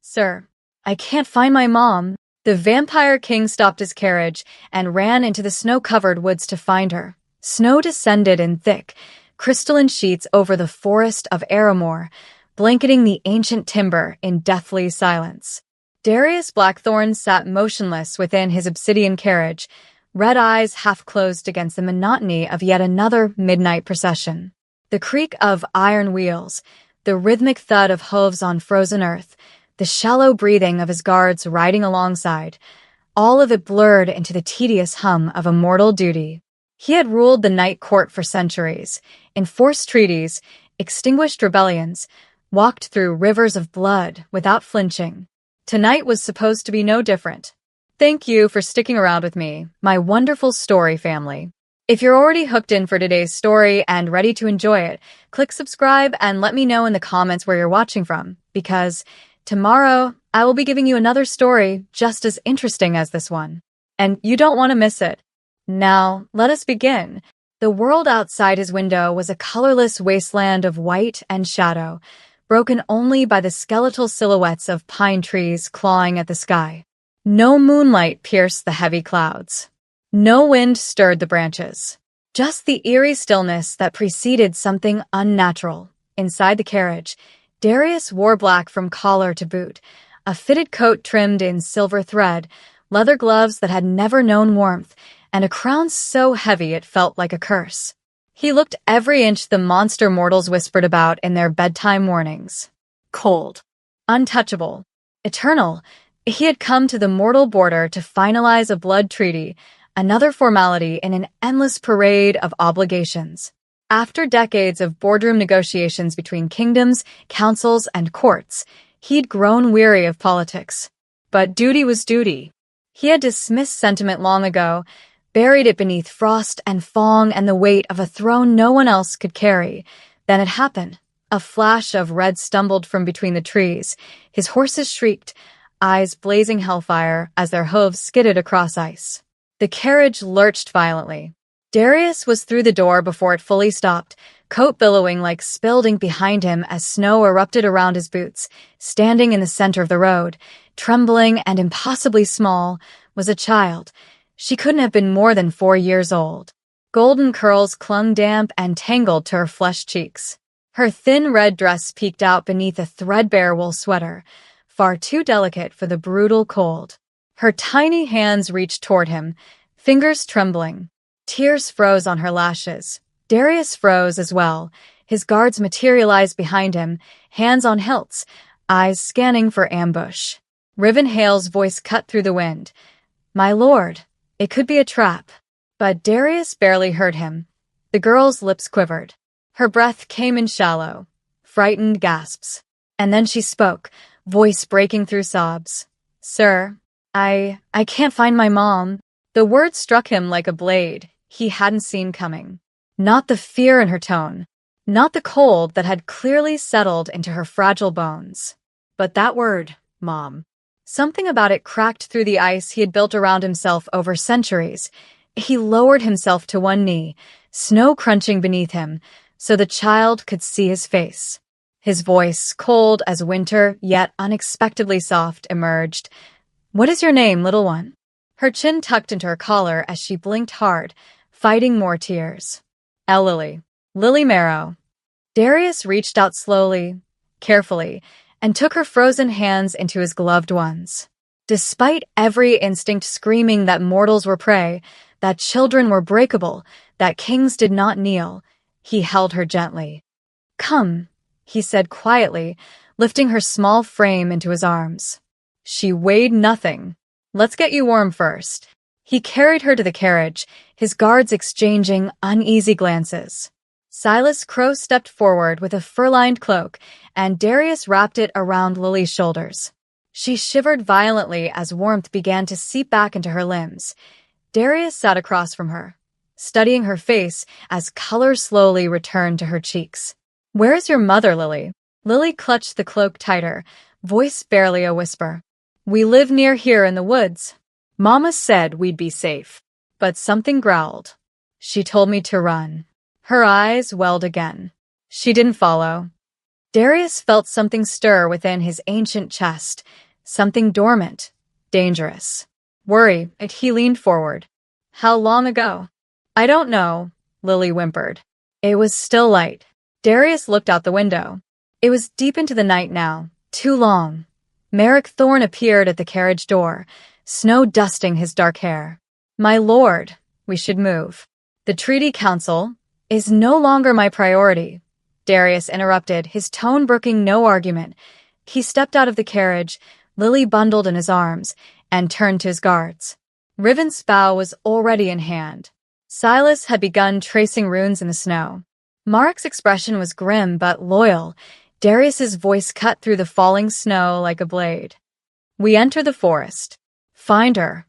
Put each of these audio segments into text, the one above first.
Sir, I can't find my mom. The vampire king stopped his carriage and ran into the snow-covered woods to find her. Snow descended in thick, crystalline sheets over the forest of Aramore, blanketing the ancient timber in deathly silence. Darius Blackthorn sat motionless within his obsidian carriage, red eyes half closed against the monotony of yet another midnight procession. The creak of iron wheels, the rhythmic thud of hooves on frozen earth, the shallow breathing of his guards riding alongside, all of it blurred into the tedious hum of a mortal duty. He had ruled the Night Court for centuries, enforced treaties, extinguished rebellions, walked through rivers of blood without flinching. Tonight was supposed to be no different. Thank you for sticking around with me, my wonderful story family. If you're already hooked in for today's story and ready to enjoy it, click subscribe and let me know in the comments where you're watching from, because tomorrow, I will be giving you another story just as interesting as this one. And you don't want to miss it. Now, let us begin. The world outside his window was a colorless wasteland of white and shadow, broken only by the skeletal silhouettes of pine trees clawing at the sky. No moonlight pierced the heavy clouds. No wind stirred the branches. Just the eerie stillness that preceded something unnatural. Inside the carriage, Darius wore black from collar to boot, a fitted coat trimmed in silver thread, leather gloves that had never known warmth, and a crown so heavy it felt like a curse. He looked every inch the monster mortals whispered about in their bedtime warnings. Cold, untouchable, eternal, he had come to the mortal border to finalize a blood treaty, another formality in an endless parade of obligations. After decades of boardroom negotiations between kingdoms, councils, and courts, he'd grown weary of politics. But duty was duty. He had dismissed sentiment long ago, buried it beneath frost and fog and the weight of a throne no one else could carry. Then it happened. A flash of red stumbled from between the trees. His horses shrieked, eyes blazing hellfire as their hooves skidded across ice. The carriage lurched violently. Darius was through the door before it fully stopped, coat billowing like spilled ink behind him as snow erupted around his boots. Standing in the center of the road, trembling and impossibly small, was a child. She couldn't have been more than 4 years old. Golden curls clung damp and tangled to her flushed cheeks. Her thin red dress peeked out beneath a threadbare wool sweater, far too delicate for the brutal cold. Her tiny hands reached toward him, fingers trembling. Tears froze on her lashes. Darius froze as well. His guards materialized behind him, hands on hilts, eyes scanning for ambush. Riven Hale's voice cut through the wind. "My lord, it could be a trap." But Darius barely heard him. The girl's lips quivered. Her breath came in shallow, frightened gasps. And then she spoke, voice breaking through sobs. "Sir, I can't find my mom." The words struck him like a blade he hadn't seen coming. Not the fear in her tone, not the cold that had clearly settled into her fragile bones, but that word, Mom. Something about it cracked through the ice he had built around himself over centuries. He lowered himself to one knee, snow crunching beneath him, so the child could see his face. His voice, cold as winter, yet unexpectedly soft, emerged. "What is your name, little one?" Her chin tucked into her collar as she blinked hard, fighting more tears. Lily. Lily Marrow." Darius reached out slowly, carefully, and took her frozen hands into his gloved ones. Despite every instinct screaming that mortals were prey, that children were breakable, that kings did not kneel, he held her gently. "Come," he said quietly, lifting her small frame into his arms. She weighed nothing. "Let's get you warm first." He carried her to the carriage, his guards exchanging uneasy glances. Silas Crow stepped forward with a fur-lined cloak, and Darius wrapped it around Lily's shoulders. She shivered violently as warmth began to seep back into her limbs. Darius sat across from her, studying her face as color slowly returned to her cheeks. "Where is your mother, Lily?" Lily clutched the cloak tighter, voice barely a whisper. "We live near here in the woods. Mama said we'd be safe, but something growled. She told me to run." Her eyes welled again. "She didn't follow." Darius felt something stir within his ancient chest, something dormant, dangerous. Worry, he leaned forward. How long ago? I don't know, Lily whimpered. It was still light. Darius looked out the window. It was deep into the night now, too long. Merrick Thorne appeared at the carriage door, snow dusting his dark hair. My lord, we should move. The Treaty Council is no longer my priority, Darius interrupted, his tone brooking no argument. He stepped out of the carriage, Lily bundled in his arms, and turned to his guards. Riven's bow was already in hand. Silas had begun tracing runes in the snow. Mark's expression was grim but loyal. Darius's voice cut through the falling snow like a blade. We enter the forest. Find her.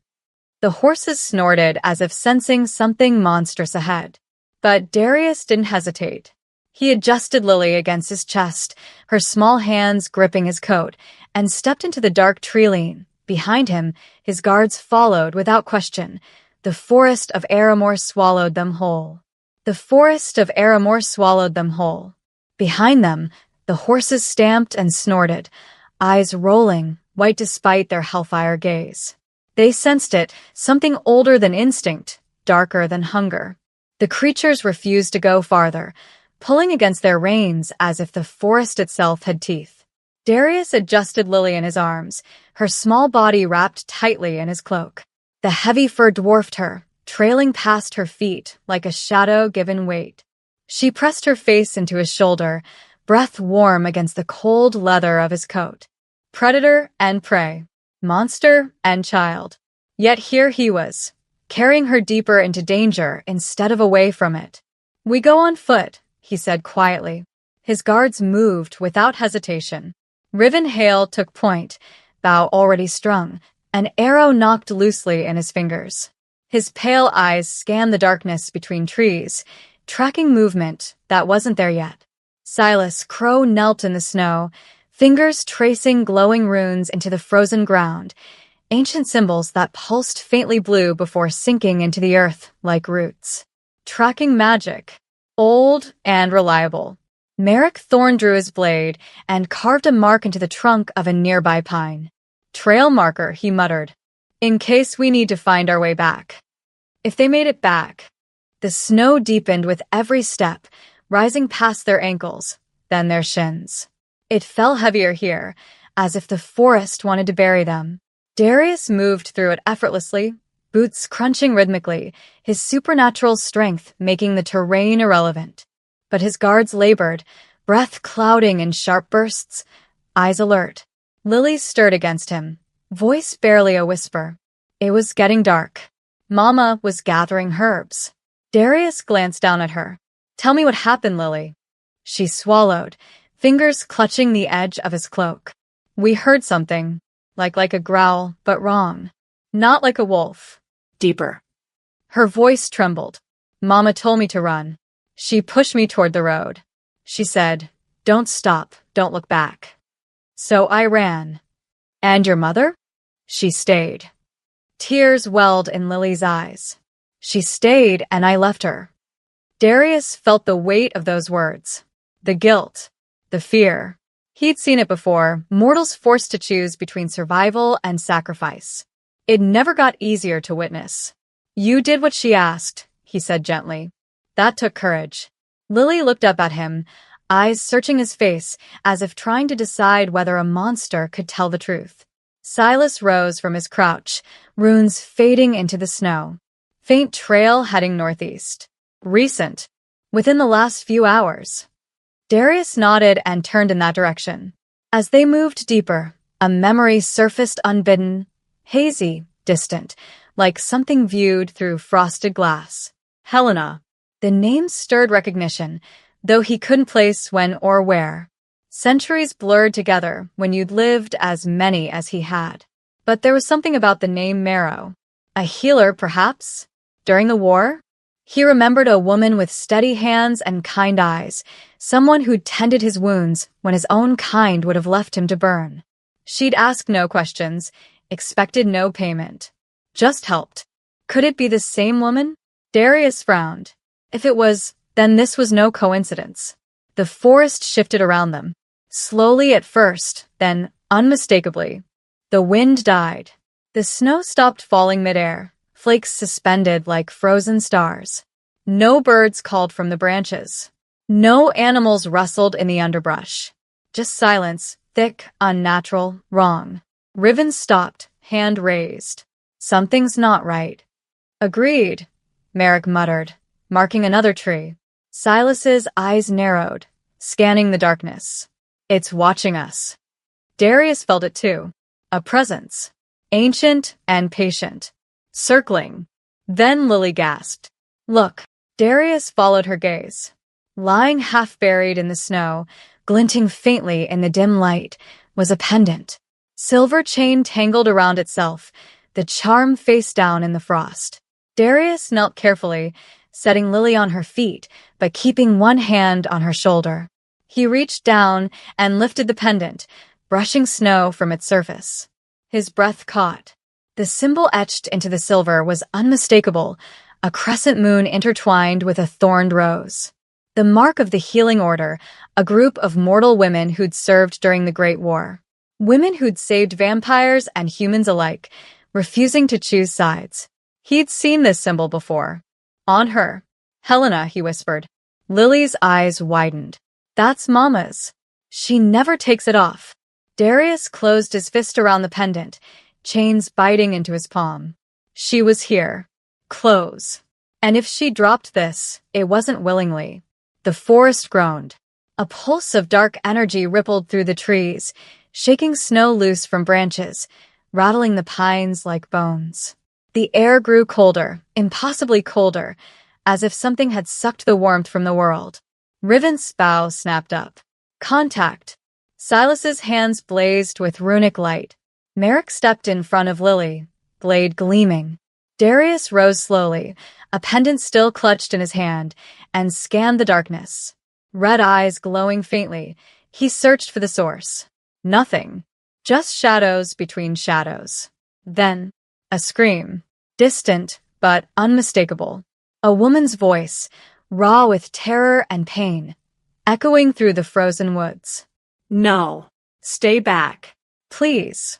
The horses snorted as if sensing something monstrous ahead. But Darius didn't hesitate. He adjusted Lily against his chest, her small hands gripping his coat, and stepped into the dark tree lane. Behind him, his guards followed without question. The forest of Aramore swallowed them whole. The forest of Aramore swallowed them whole. Behind them, the horses stamped and snorted, eyes rolling, white despite their hellfire gaze. They sensed it, something older than instinct, darker than hunger. The creatures refused to go farther, pulling against their reins as if the forest itself had teeth. Darius adjusted Lily in his arms, her small body wrapped tightly in his cloak. The heavy fur dwarfed her, trailing past her feet like a shadow given weight. She pressed her face into his shoulder, breath warm against the cold leather of his coat. Predator and prey, monster and child. Yet here he was, carrying her deeper into danger instead of away from it. We go on foot, he said quietly. His guards moved without hesitation. Riven Hale took point, bow already strung, an arrow knocked loosely in his fingers. His pale eyes scanned the darkness between trees, tracking movement that wasn't there yet. Silas Crow knelt in the snow, fingers tracing glowing runes into the frozen ground, ancient symbols that pulsed faintly blue before sinking into the earth like roots. Tracking magic, old and reliable. Merrick Thorne drew his blade and carved a mark into the trunk of a nearby pine. Trail marker, he muttered, in case we need to find our way back. If they made it back. The snow deepened with every step, rising past their ankles, then their shins. It fell heavier here, as if the forest wanted to bury them. Darius moved through it effortlessly, boots crunching rhythmically, his supernatural strength making the terrain irrelevant. But his guards labored, breath clouding in sharp bursts, eyes alert. Lily stirred against him, voice barely a whisper. It was getting dark. Mama was gathering herbs. Darius glanced down at her. Tell me what happened, Lily. She swallowed, fingers clutching the edge of his cloak. We heard something, like a growl, but wrong. Not like a wolf. Deeper. Her voice trembled. Mama told me to run. She pushed me toward the road. She said, don't stop, don't look back. So I ran. And your mother? She stayed. Tears welled in Lily's eyes. She stayed and I left her. Darius felt the weight of those words. The guilt. The fear. He'd seen it before, mortals forced to choose between survival and sacrifice. It never got easier to witness. You did what she asked, he said gently. That took courage. Lily looked up at him, eyes searching his face, as if trying to decide whether a monster could tell the truth. Silas rose from his crouch, runes fading into the snow. Faint trail heading northeast. Recent. Within the last few hours. Darius nodded and turned in that direction. As they moved deeper, a memory surfaced unbidden, hazy, distant, like something viewed through frosted glass. Helena. The name stirred recognition, though he couldn't place when or where. Centuries blurred together when you'd lived as many as he had. But there was something about the name Marrow. A healer, perhaps? During the war? He remembered a woman with steady hands and kind eyes, someone who'd tended his wounds when his own kind would have left him to burn. She'd asked no questions, expected no payment. Just helped. Could it be the same woman? Darius frowned. If it was, then this was no coincidence. The forest shifted around them. Slowly at first, then unmistakably. The wind died. The snow stopped falling midair, flakes suspended like frozen stars. No birds called from the branches. No animals rustled in the underbrush. Just silence, thick, unnatural, wrong. Riven stopped, hand raised. Something's not right. Agreed, Merrick muttered, marking another tree. Silas's eyes narrowed, scanning the darkness. It's watching us. Darius felt it too. A presence. Ancient and patient. Circling. Then Lily gasped. Look. Darius followed her gaze. Lying half-buried in the snow, glinting faintly in the dim light, was a pendant. Silver chain tangled around itself, the charm face down in the frost. Darius knelt carefully, setting Lily on her feet, but keeping one hand on her shoulder. He reached down and lifted the pendant, brushing snow from its surface. His breath caught. The symbol etched into the silver was unmistakable, a crescent moon intertwined with a thorned rose. The mark of the Healing Order, a group of mortal women who'd served during the Great War. Women who'd saved vampires and humans alike, refusing to choose sides. He'd seen this symbol before. On her. Helena, he whispered. Lily's eyes widened. That's Mama's. She never takes it off. Darius closed his fist around the pendant, chains biting into his palm. She was here. Close. And if she dropped this, it wasn't willingly. The forest groaned. A pulse of dark energy rippled through the trees, shaking snow loose from branches, rattling the pines like bones. The air grew colder, impossibly colder, as if something had sucked the warmth from the world. Riven's bow snapped up. Contact. Silas's hands blazed with runic light. Merrick stepped in front of Lily, blade gleaming. Darius rose slowly, a pendant still clutched in his hand, and scanned the darkness. Red eyes glowing faintly, he searched for the source. Nothing. Just shadows between shadows. Then, a scream. Distant, but unmistakable. A woman's voice, raw with terror and pain, echoing through the frozen woods. No. Stay back. Please.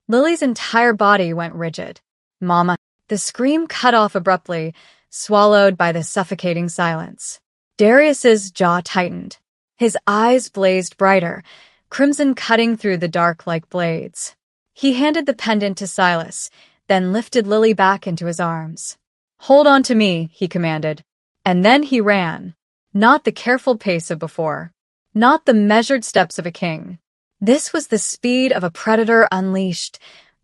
Lily's entire body went rigid. Mama. The scream cut off abruptly, swallowed by the suffocating silence. Darius's jaw tightened. His eyes blazed brighter, crimson cutting through the dark like blades. He handed the pendant to Silas, then lifted Lily back into his arms. Hold on to me, he commanded. And then he ran. Not the careful pace of before. Not the measured steps of a king. This was the speed of a predator unleashed,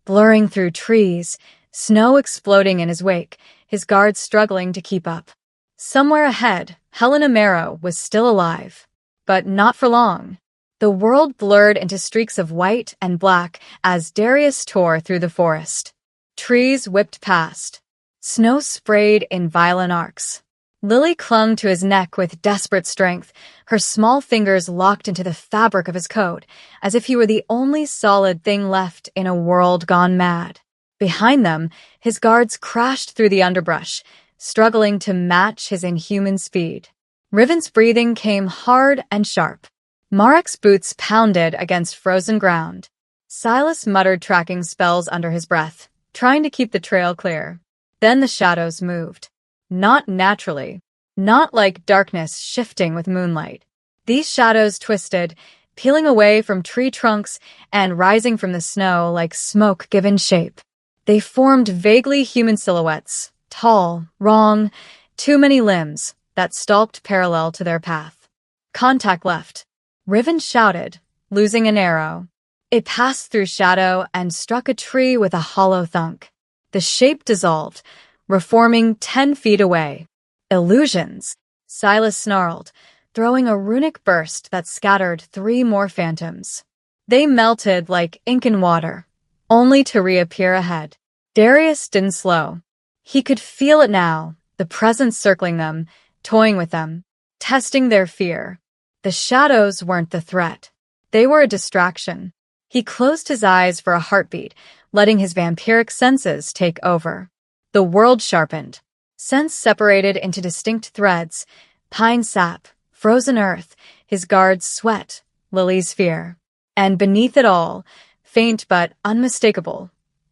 blurring through trees, snow exploding in his wake, his guards struggling to keep up. Somewhere ahead, Helena Marrow was still alive. But not for long. The world blurred into streaks of white and black as Darius tore through the forest. Trees whipped past. Snow sprayed in violent arcs. Lily clung to his neck with desperate strength, her small fingers locked into the fabric of his coat, as if he were the only solid thing left in a world gone mad. Behind them, his guards crashed through the underbrush, struggling to match his inhuman speed. Riven's breathing came hard and sharp. Marek's boots pounded against frozen ground. Silas muttered tracking spells under his breath, trying to keep the trail clear. Then the shadows moved. Not naturally. Not like darkness shifting with moonlight. These shadows twisted, peeling away from tree trunks and rising from the snow like smoke given shape. They formed vaguely human silhouettes, tall, wrong, too many limbs that stalked parallel to their path. Contact left. Riven shouted, losing an arrow. It passed through shadow and struck a tree with a hollow thunk. The shape dissolved, reforming 10 feet away. Illusions, Silas snarled, throwing a runic burst that scattered 3 more phantoms. They melted like ink in water, only to reappear ahead. Darius didn't slow. He could feel it now, the presence circling them, toying with them, testing their fear. The shadows weren't the threat. They were a distraction. He closed his eyes for a heartbeat, letting his vampiric senses take over. The world sharpened. Scents separated into distinct threads. Pine sap, frozen earth, his guards' sweat, Lily's fear. And beneath it all, faint but unmistakable,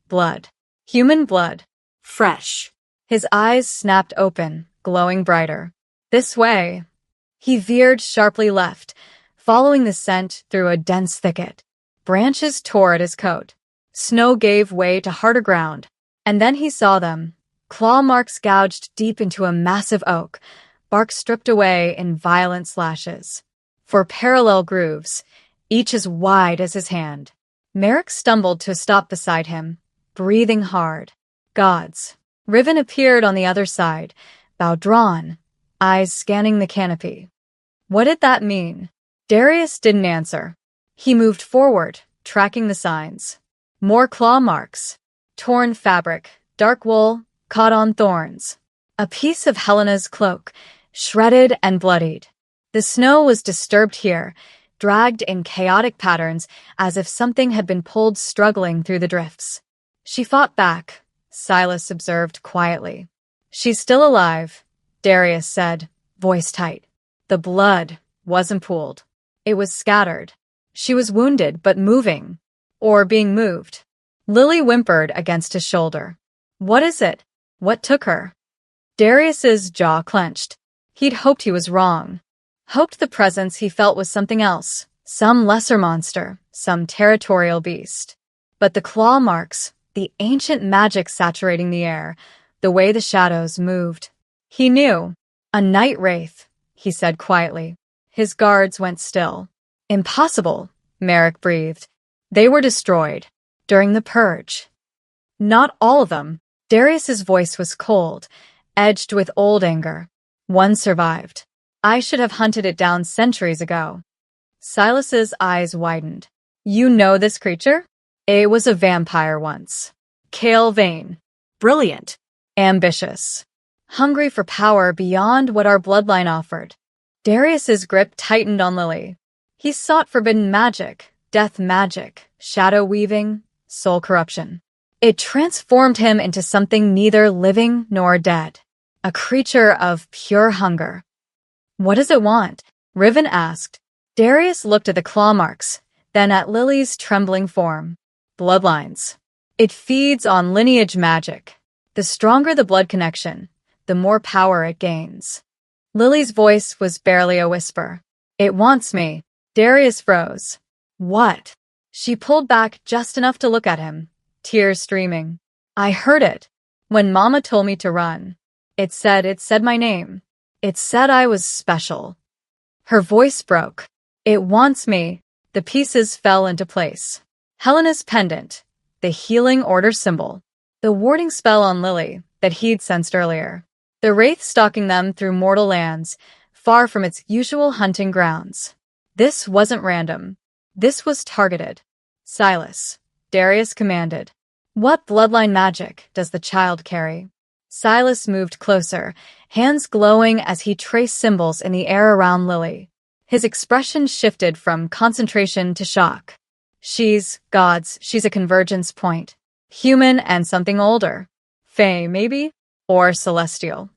blood. Human blood. Fresh. His eyes snapped open, glowing brighter. This way. He veered sharply left, following the scent through a dense thicket. Branches tore at his coat. Snow gave way to harder ground. And then he saw them. Claw marks gouged deep into a massive oak, bark stripped away in violent slashes. Four parallel grooves, each as wide as his hand. Merrick stumbled to a stop beside him, breathing hard. Gods. Riven appeared on the other side, bow drawn, eyes scanning the canopy. What did that mean? Darius didn't answer. He moved forward, tracking the signs. More claw marks. Torn fabric, dark wool, caught on thorns. A piece of Helena's cloak, shredded and bloodied. The snow was disturbed here, dragged in chaotic patterns as if something had been pulled struggling through the drifts. She fought back, Silas observed quietly. She's still alive, Darius said, voice tight. The blood wasn't pooled. It was scattered. She was wounded but moving. Or being moved. Lily whimpered against his shoulder. What is it? What took her? Darius's jaw clenched. He'd hoped he was wrong. Hoped the presence he felt was something else, some lesser monster, some territorial beast. But the claw marks, the ancient magic saturating the air, the way the shadows moved. He knew. A night wraith, he said quietly. His guards went still. Impossible, Merrick breathed. They were destroyed. During the purge. Not all of them. Darius's voice was cold, edged with old anger. One survived. I should have hunted it down centuries ago. Silas's eyes widened. You know this creature? It was a vampire once. Kale Vane. Brilliant. Ambitious. Hungry for power beyond what our bloodline offered. Darius's grip tightened on Lily. He sought forbidden magic, death magic, shadow weaving, soul corruption. It transformed him into something neither living nor dead. A creature of pure hunger. What does it want? Riven asked. Darius looked at the claw marks, then at Lily's trembling form. Bloodlines. It feeds on lineage magic. The stronger the blood connection, the more power it gains. Lily's voice was barely a whisper. It wants me. Darius froze. What? She pulled back just enough to look at him, tears streaming. I heard it. When Mama told me to run. It said my name. It said I was special. Her voice broke. It wants me. The pieces fell into place. Helena's pendant, the healing order symbol, the warding spell on Lily that he'd sensed earlier, the wraith stalking them through mortal lands, far from its usual hunting grounds. This wasn't random. This was targeted. Silas, Darius commanded. What bloodline magic does the child carry? Silas moved closer, hands glowing as he traced symbols in the air around Lily. His expression shifted from concentration to shock. She's a convergence point. Human and something older. Fae, maybe? Or celestial.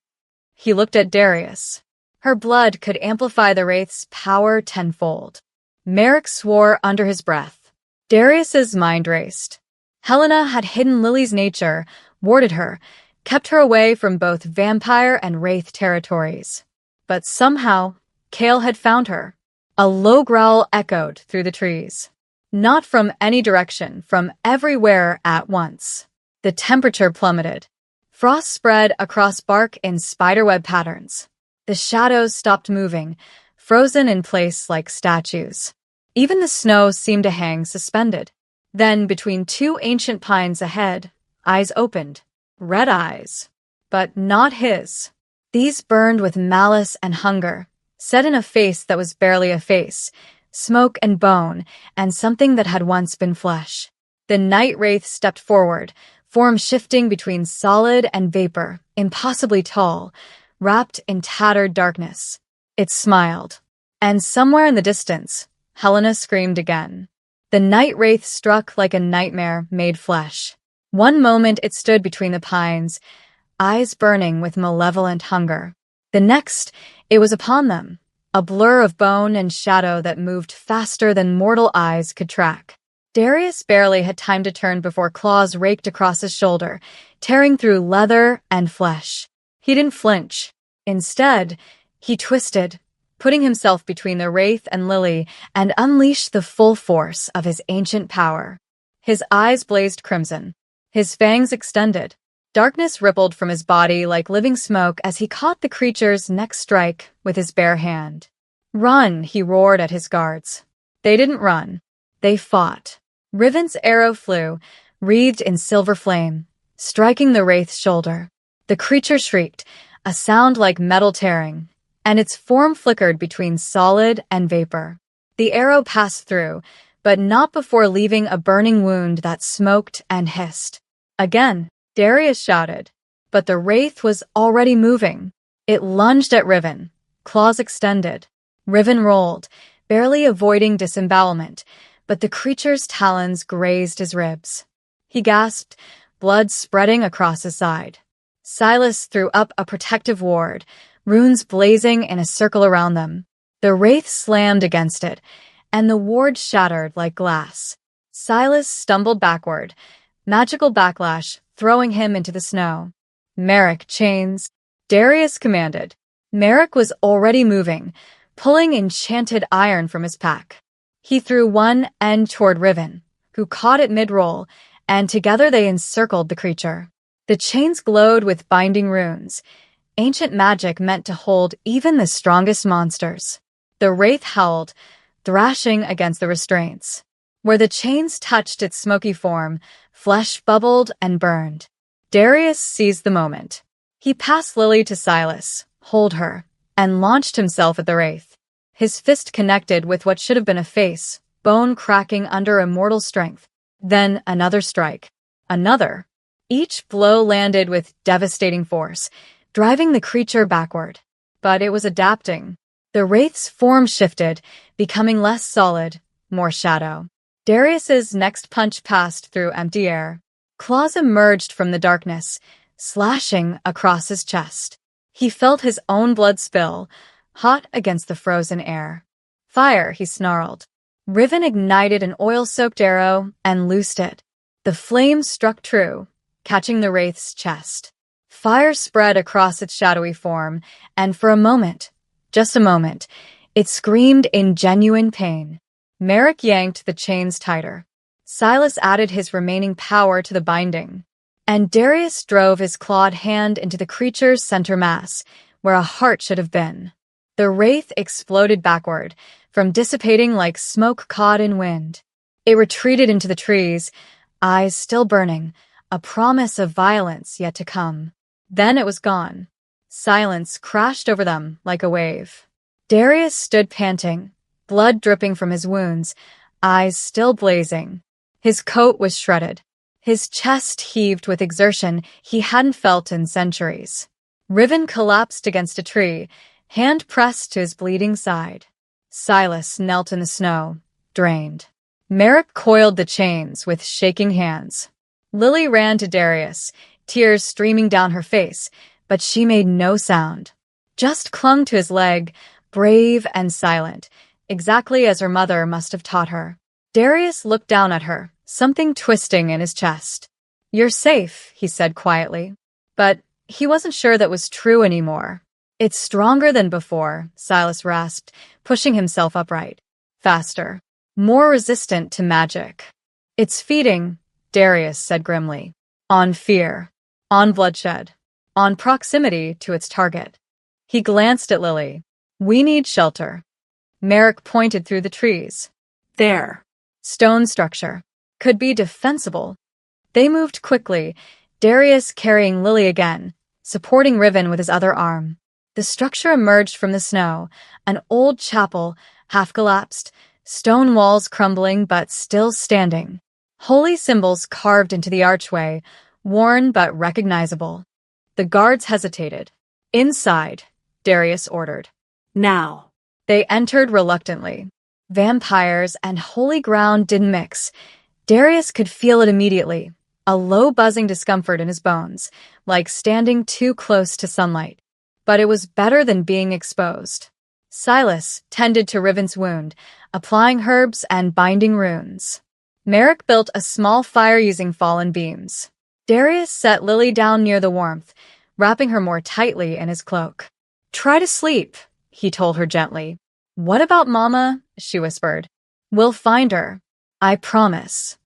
He looked at Darius. Her blood could amplify the wraith's power tenfold. Merrick swore under his breath. Darius's mind raced. Helena had hidden Lily's nature, warded her, kept her away from both vampire and wraith territories. But somehow, Kale had found her. A low growl echoed through the trees. Not from any direction, from everywhere at once. The temperature plummeted. Frost spread across bark in spiderweb patterns. The shadows stopped moving, frozen in place like statues. Even the snow seemed to hang suspended. Then, between two ancient pines ahead, eyes opened. Red eyes. But not his. These burned with malice and hunger, set in a face that was barely a face, smoke and bone, and something that had once been flesh. The night wraith stepped forward, form shifting between solid and vapor, impossibly tall, wrapped in tattered darkness. It smiled. And somewhere in the distance, Helena screamed again. The night wraith struck like a nightmare made flesh. One moment it stood between the pines, eyes burning with malevolent hunger. The next, it was upon them, a blur of bone and shadow that moved faster than mortal eyes could track. Darius barely had time to turn before claws raked across his shoulder, tearing through leather and flesh. He didn't flinch. Instead, he twisted, putting himself between the wraith and Lily, and unleashed the full force of his ancient power. His eyes blazed crimson. His fangs extended. Darkness rippled from his body like living smoke as he caught the creature's next strike with his bare hand. "Run!" he roared at his guards. They didn't run. They fought. Riven's arrow flew, wreathed in silver flame, striking the wraith's shoulder. The creature shrieked, a sound like metal tearing, and its form flickered between solid and vapor. The arrow passed through, but not before leaving a burning wound that smoked and hissed. Again, Darius shouted, but the wraith was already moving. It lunged at Riven, claws extended. Riven rolled, barely avoiding disembowelment, but the creature's talons grazed his ribs. He gasped, blood spreading across his side. Silas threw up a protective ward, runes blazing in a circle around them. The wraith slammed against it, and the ward shattered like glass. Silas stumbled backward, magical backlash throwing him into the snow. "Merrick, chains," Darius commanded. Merrick was already moving, pulling enchanted iron from his pack. He threw one end toward Riven, who caught it mid-roll, and together they encircled the creature. The chains glowed with binding runes, ancient magic meant to hold even the strongest monsters. The wraith howled, thrashing against the restraints. Where the chains touched its smoky form, flesh bubbled and burned. Darius seized the moment. He passed Lily to Silas, hold her, and launched himself at the wraith. His fist connected with what should have been a face, bone cracking under immortal strength. Then another strike. Another. Each blow landed with devastating force, driving the creature backward. But it was adapting. The wraith's form shifted, becoming less solid, more shadow. Darius's next punch passed through empty air. Claws emerged from the darkness, slashing across his chest. He felt his own blood spill, hot against the frozen air. "Fire," he snarled. Riven ignited an oil-soaked arrow and loosed it. The flame struck true, catching the wraith's chest. Fire spread across its shadowy form, and for a moment, just a moment, it screamed in genuine pain. Merrick yanked the chains tighter. Silas added his remaining power to the binding, and Darius drove his clawed hand into the creature's center mass, where a heart should have been. The wraith exploded backward, from dissipating like smoke caught in wind. It retreated into the trees, eyes still burning, a promise of violence yet to come. Then it was gone. Silence crashed over them like a wave. Darius stood panting, blood dripping from his wounds, eyes still blazing. His coat was shredded. His chest heaved with exertion he hadn't felt in centuries. Riven collapsed against a tree, hand pressed to his bleeding side. Silas knelt in the snow, drained. Merrick coiled the chains with shaking hands. Lily ran to Darius, tears streaming down her face, but she made no sound. Just clung to his leg, brave and silent, exactly as her mother must have taught her. Darius looked down at her, something twisting in his chest. "You're safe," he said quietly. But he wasn't sure that was true anymore. "It's stronger than before," Silas rasped, pushing himself upright. Faster. More resistant to magic. "It's feeding," Darius said grimly. "On fear. On bloodshed. On proximity to its target." He glanced at Lily. "We need shelter." Merrick pointed through the trees. "There. Stone structure. Could be defensible." They moved quickly, Darius carrying Lily again, supporting Riven with his other arm. The structure emerged from the snow, an old chapel, half-collapsed, stone walls crumbling but still standing. Holy symbols carved into the archway, worn but recognizable. The guards hesitated. "Inside," Darius ordered. "Now." They entered reluctantly. Vampires and holy ground didn't mix. Darius could feel it immediately, a low buzzing discomfort in his bones, like standing too close to sunlight. But it was better than being exposed. Silas tended to Riven's wound, applying herbs and binding runes. Merrick built a small fire using fallen beams. Darius set Lily down near the warmth, wrapping her more tightly in his cloak. "Try to sleep," he told her gently. "What about Mama?" she whispered. "We'll find her. I promise."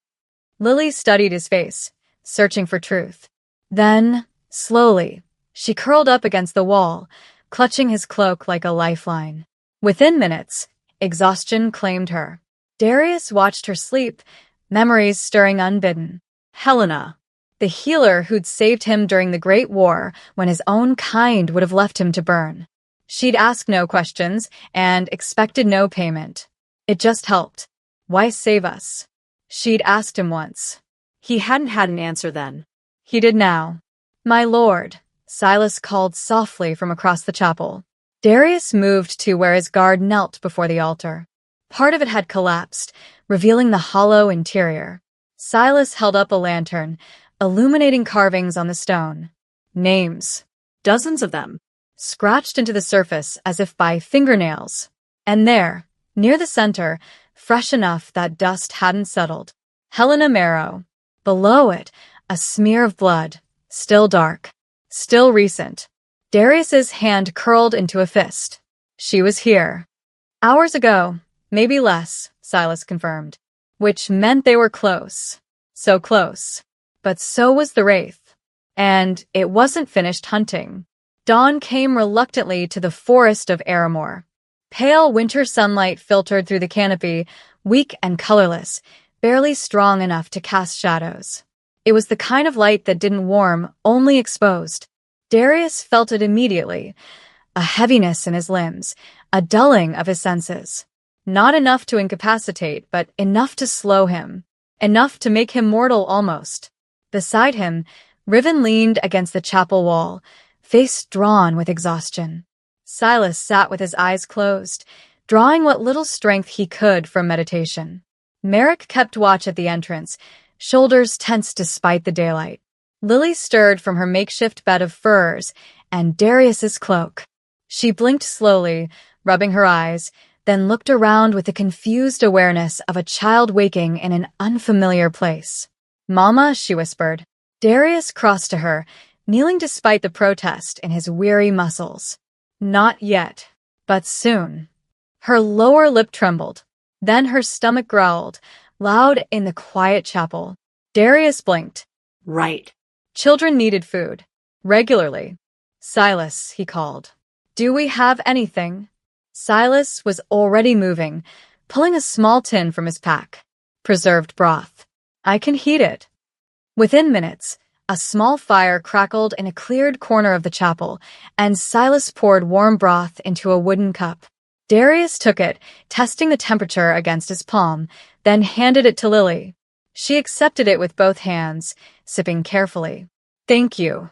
Lily studied his face, searching for truth. Then, slowly, she curled up against the wall, clutching his cloak like a lifeline. Within minutes, exhaustion claimed her. Darius watched her sleep, memories stirring unbidden. Helena, the healer who'd saved him during the Great War when his own kind would have left him to burn. She'd asked no questions and expected no payment. It just helped. "Why save us?" She'd asked him once. He hadn't had an answer then. He did now. "My lord," Silas called softly from across the chapel. Darius moved to where his guard knelt before the altar. Part of it had collapsed, revealing the hollow interior. Silas held up a lantern, illuminating carvings on the stone. Names. Dozens of them. Scratched into the surface as if by fingernails. And there, near the center, fresh enough that dust hadn't settled, Helena Marrow. Below it, a smear of blood, still dark, still recent. Darius's hand curled into a fist. She was here. Hours ago, maybe less, Silas confirmed, which meant they were close. So close. But so was the wraith. And it wasn't finished hunting. Dawn came reluctantly to the forest of Aramore. Pale winter sunlight filtered through the canopy, weak and colorless, barely strong enough to cast shadows. It was the kind of light that didn't warm, only exposed. Darius felt it immediately, a heaviness in his limbs, a dulling of his senses. Not enough to incapacitate, but enough to slow him, enough to make him mortal almost. Beside him, Riven leaned against the chapel wall, face drawn with exhaustion. Silas sat with his eyes closed, drawing what little strength he could from meditation. Merrick kept watch at the entrance, shoulders tense despite the daylight. Lily stirred from her makeshift bed of furs and Darius's cloak. She blinked slowly, rubbing her eyes, then looked around with the confused awareness of a child waking in an unfamiliar place. "Mama," she whispered. Darius crossed to her, kneeling despite the protest in his weary muscles. "Not yet, but soon." Her lower lip trembled. Then her stomach growled, loud in the quiet chapel. Darius blinked. "Right." Children needed food. Regularly. "Silas," he called. "Do we have anything?" Silas was already moving, pulling a small tin from his pack. "Preserved broth. I can heat it." Within minutes, a small fire crackled in a cleared corner of the chapel, and Silas poured warm broth into a wooden cup. Darius took it, testing the temperature against his palm, then handed it to Lily. She accepted it with both hands, sipping carefully. "Thank you."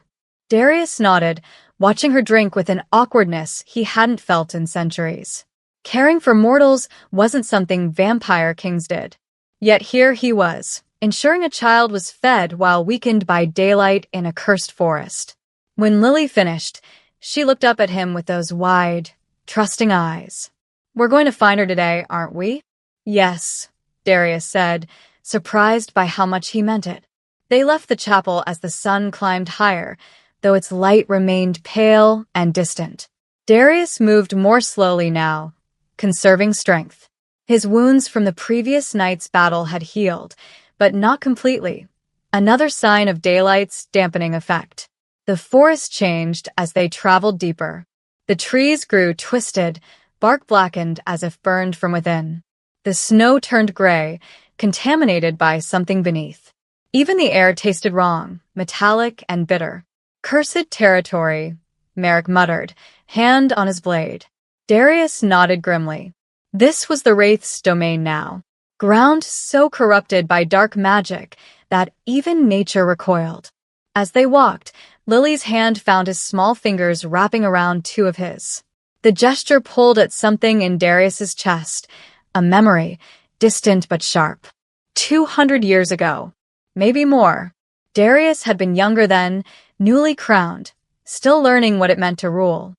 Darius nodded, watching her drink with an awkwardness he hadn't felt in centuries. Caring for mortals wasn't something vampire kings did. Yet here he was, ensuring a child was fed while weakened by daylight in a cursed forest. When Lily finished, she looked up at him with those wide, trusting eyes. "We're going to find her today, aren't we?" "Yes," Darius said, surprised by how much he meant it. They left the chapel as the sun climbed higher, though its light remained pale and distant. Darius moved more slowly now, conserving strength. His wounds from the previous night's battle had healed, but not completely. Another sign of daylight's dampening effect. The forest changed as they traveled deeper. The trees grew twisted, bark blackened as if burned from within. The snow turned gray, contaminated by something beneath. Even the air tasted wrong, metallic and bitter. "Cursed territory," Merrick muttered, hand on his blade. Darius nodded grimly. This was the Wraith's domain now. Ground so corrupted by dark magic that even nature recoiled. As they walked, Lily's hand found his small fingers wrapping around two of his. The gesture pulled at something in Darius's chest, a memory, distant but sharp. 200 years ago. Maybe more. Darius had been younger then, newly crowned, still learning what it meant to rule.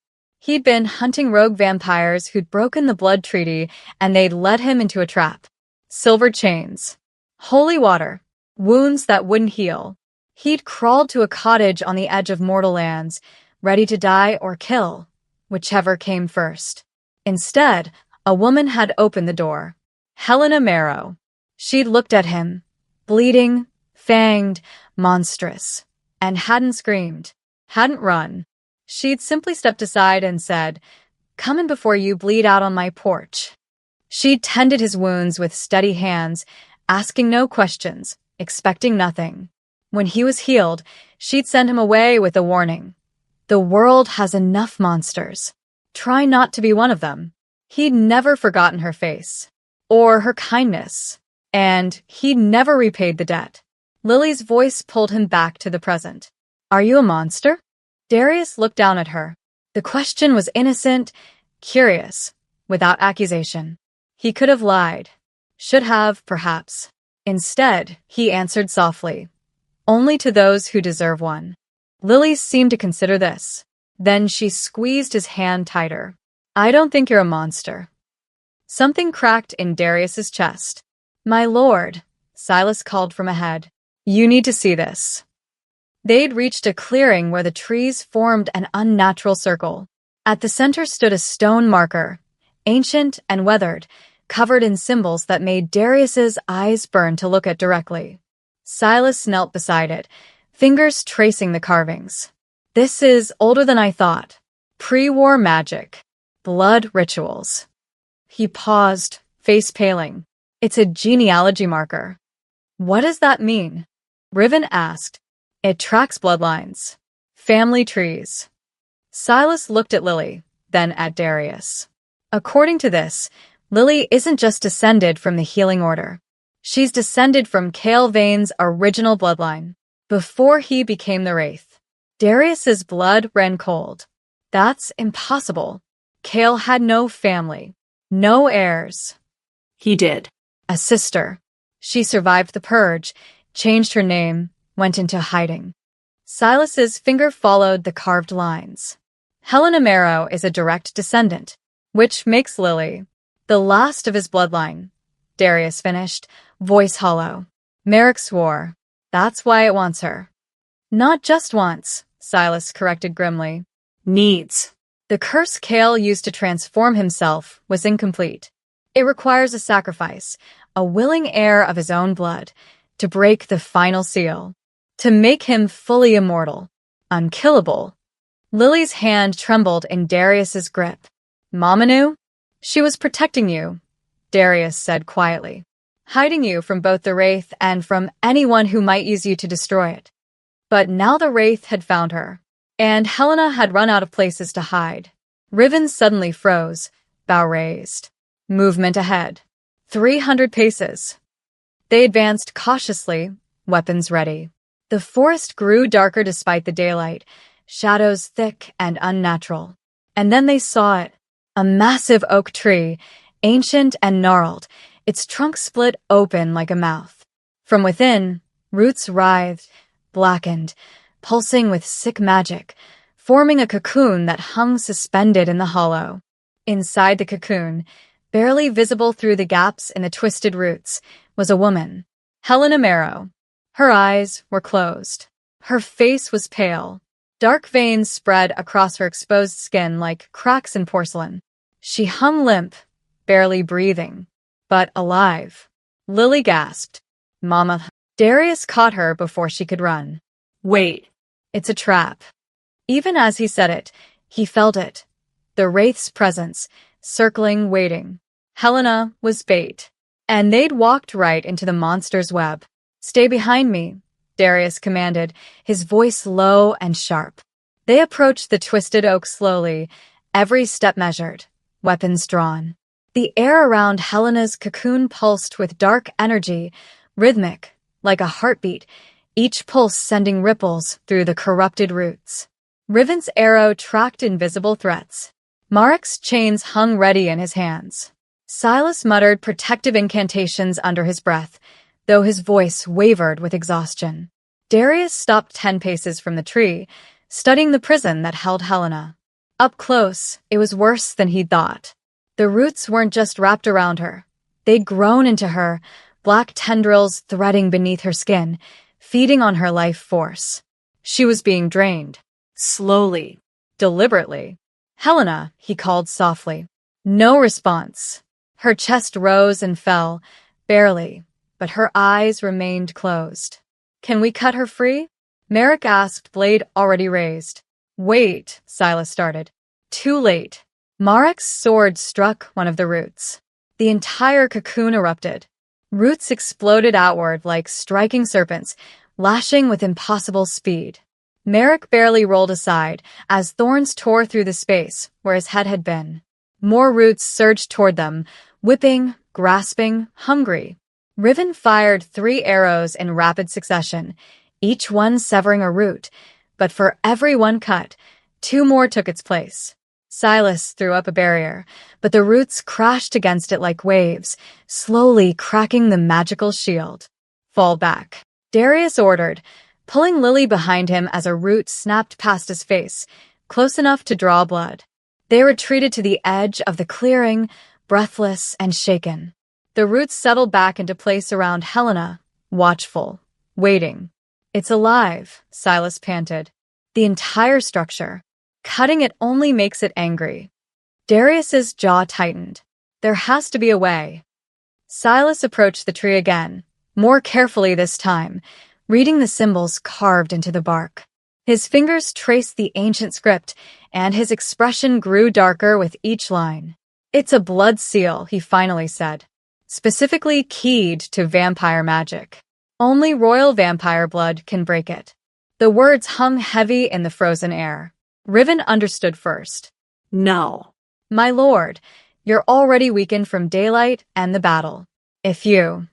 He'd been hunting rogue vampires who'd broken the blood treaty, and they'd led him into a trap. Silver chains, holy water, wounds that wouldn't heal. He'd crawled to a cottage on the edge of mortal lands, ready to die or kill, whichever came first. Instead, a woman had opened the door. Helena Marrow. She'd looked at him, bleeding, fanged, monstrous, and hadn't screamed, hadn't run. She'd simply stepped aside and said, "Come in before you bleed out on my porch." She'd tended his wounds with steady hands, asking no questions, expecting nothing. When he was healed, she'd send him away with a warning. The world has enough monsters. Try not to be one of them. He'd never forgotten her face, or her kindness, and he'd never repaid the debt. Lily's voice pulled him back to the present. "Are you a monster?" Darius looked down at her. The question was innocent, curious, without accusation. He could have lied. Should have, perhaps. Instead, he answered softly, "Only to those who deserve one." Lily seemed to consider this. Then she squeezed his hand tighter. "I don't think you're a monster." Something cracked in Darius's chest. "My lord," Silas called from ahead. "You need to see this." They'd reached a clearing where the trees formed an unnatural circle. At the center stood a stone marker, ancient and weathered, covered in symbols that made Darius's eyes burn to look at directly. Silas knelt beside it, fingers tracing the carvings. "This is older than I thought. Pre-war magic. Blood rituals." He paused, face paling. "It's a genealogy marker." "What does that mean?" Riven asked. "It tracks bloodlines. Family trees." Silas looked at Lily, then at Darius. "According to this, Lily isn't just descended from the healing order. She's descended from Cale Vane's original bloodline, before he became the Wraith." Darius's blood ran cold. "That's impossible. Cale had no family, no heirs." "He did." "A sister. She survived the purge, changed her name, went into hiding." Silas's finger followed the carved lines. "Helena Marrow is a direct descendant, which makes Lily the last of his bloodline," Darius finished, voice hollow. "Merrick swore. That's why it wants her." "Not just wants," Silas corrected grimly. "Needs." The curse Cale used to transform himself was incomplete. It requires a sacrifice, a willing heir of his own blood, to break the final seal, to make him fully immortal, unkillable. Lily's hand trembled in Darius's grip. "Mama knew? She was protecting you," Darius said quietly. "Hiding you from both the Wraith and from anyone who might use you to destroy it." But now the Wraith had found her, and Helena had run out of places to hide. Riven suddenly froze, bow raised. Movement ahead. 300 paces. They advanced cautiously, weapons ready. The forest grew darker despite the daylight, shadows thick and unnatural. And then they saw it. A massive oak tree, ancient and gnarled, its trunk split open like a mouth. From within, roots writhed, blackened, pulsing with sick magic, forming a cocoon that hung suspended in the hollow. Inside the cocoon, barely visible through the gaps in the twisted roots, was a woman, Helena Marrow. Her eyes were closed. Her face was pale. Dark veins spread across her exposed skin like cracks in porcelain. She hung limp, barely breathing, but alive. Lily gasped. "Mama." Darius caught her before she could run. "Wait." "It's a trap." Even as he said it, he felt it. The Wraith's presence, circling, waiting. Helena was bait. And they'd walked right into the monster's web. "Stay behind me," Darius commanded, his voice low and sharp. They approached the twisted oak slowly, every step measured, weapons drawn. The air around Helena's cocoon pulsed with dark energy, rhythmic, like a heartbeat, each pulse sending ripples through the corrupted roots. Riven's arrow tracked invisible threats. Marik's chains hung ready in his hands. Silas muttered protective incantations under his breath, though his voice wavered with exhaustion. Darius stopped 10 paces from the tree, studying the prison that held Helena. Up close, it was worse than he'd thought. The roots weren't just wrapped around her. They'd grown into her, black tendrils threading beneath her skin, feeding on her life force. She was being drained. Slowly. Deliberately. "Helena," he called softly. No response. Her chest rose and fell, barely, but her eyes remained closed. "Can we cut her free?" Merrick asked, blade already raised. "Wait," Silas started. Too late. Marek's sword struck one of the roots. The entire cocoon erupted. Roots exploded outward like striking serpents, lashing with impossible speed. Merrick barely rolled aside as thorns tore through the space where his head had been. More roots surged toward them, whipping, grasping, hungry. Riven fired 3 arrows in rapid succession, each one severing a root, but for every one cut, 2 more took its place. Silas threw up a barrier, but the roots crashed against it like waves, slowly cracking the magical shield. "Fall back," Darius ordered, pulling Lily behind him as a root snapped past his face, close enough to draw blood. They retreated to the edge of the clearing, breathless and shaken. The roots settled back into place around Helena, watchful, waiting. "It's alive," Silas panted. "The entire structure. Cutting it only makes it angry." Darius's jaw tightened. There has to be a way. Silas approached the tree again, more carefully this time, reading the symbols carved into the bark. His fingers traced the ancient script, and his expression grew darker with each line. "It's a blood seal," he finally said, "specifically keyed to vampire magic. Only royal vampire blood can break it." The words hung heavy in the frozen air. Riven understood first. No. "My lord, you're already weakened from daylight and the battle. If you—"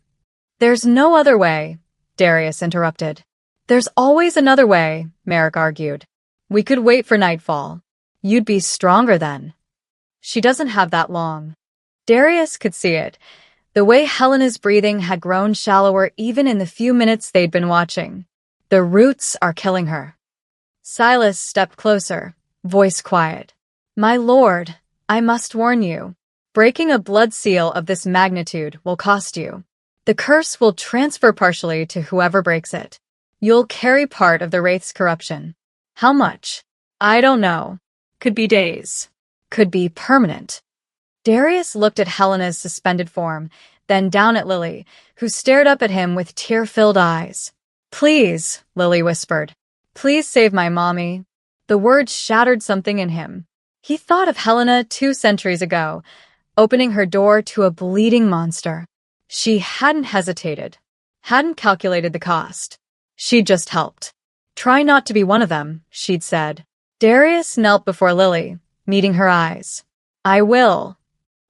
"There's no other way," Darius interrupted. "There's always another way," Merrick argued. "We could wait for nightfall. You'd be stronger then." "She doesn't have that long." Darius could see it. The way Helena's breathing had grown shallower even in the few minutes they'd been watching. "The roots are killing her." Silas stepped closer, voice quiet. "My lord, I must warn you. Breaking a blood seal of this magnitude will cost you. The curse will transfer partially to whoever breaks it. You'll carry part of the Wraith's corruption. How much? I don't know. Could be days. Could be permanent." Darius looked at Helena's suspended form, then down at Lily, who stared up at him with tear-filled eyes. "Please," Lily whispered. "Please save my mommy." The words shattered something in him. He thought of Helena 2 centuries ago, opening her door to a bleeding monster. She hadn't hesitated, hadn't calculated the cost. She'd just helped. "Try not to be one of them," she'd said. Darius knelt before Lily, meeting her eyes. "I will."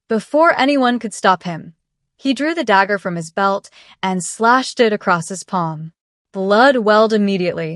Before anyone could stop him, he drew the dagger from his belt and slashed it across his palm. Blood welled immediately,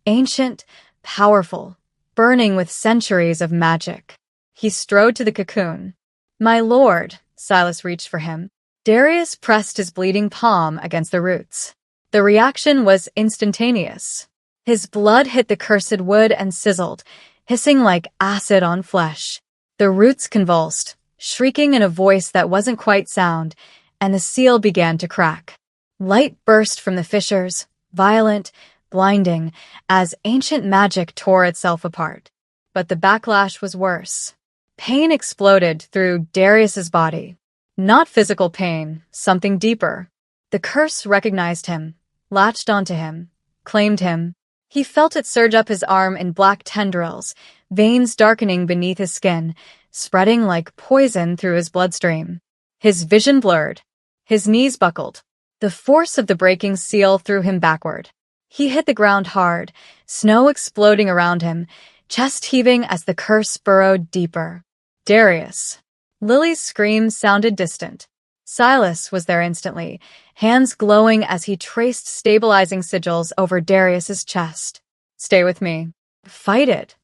ancient, powerful, burning with centuries of magic. He strode to the cocoon. "My lord," Silas reached for him. Darius pressed his bleeding palm against the roots. The reaction was instantaneous. His blood hit the cursed wood and sizzled, hissing like acid on flesh. The roots convulsed, shrieking in a voice that wasn't quite sound, and the seal began to crack. Light burst from the fissures, violent, blinding, as ancient magic tore itself apart. But the backlash was worse. Pain exploded through Darius's body. Not physical pain, something deeper. The curse recognized him, latched onto him, claimed him. He felt it surge up his arm in black tendrils, veins darkening beneath his skin, spreading like poison through his bloodstream. His vision blurred. His knees buckled. The force of the breaking seal threw him backward. He hit the ground hard, snow exploding around him, chest heaving as the curse burrowed deeper. "Darius." Lily's scream sounded distant. Silas was there instantly, hands glowing as he traced stabilizing sigils over Darius's chest. "Stay with me. Fight it."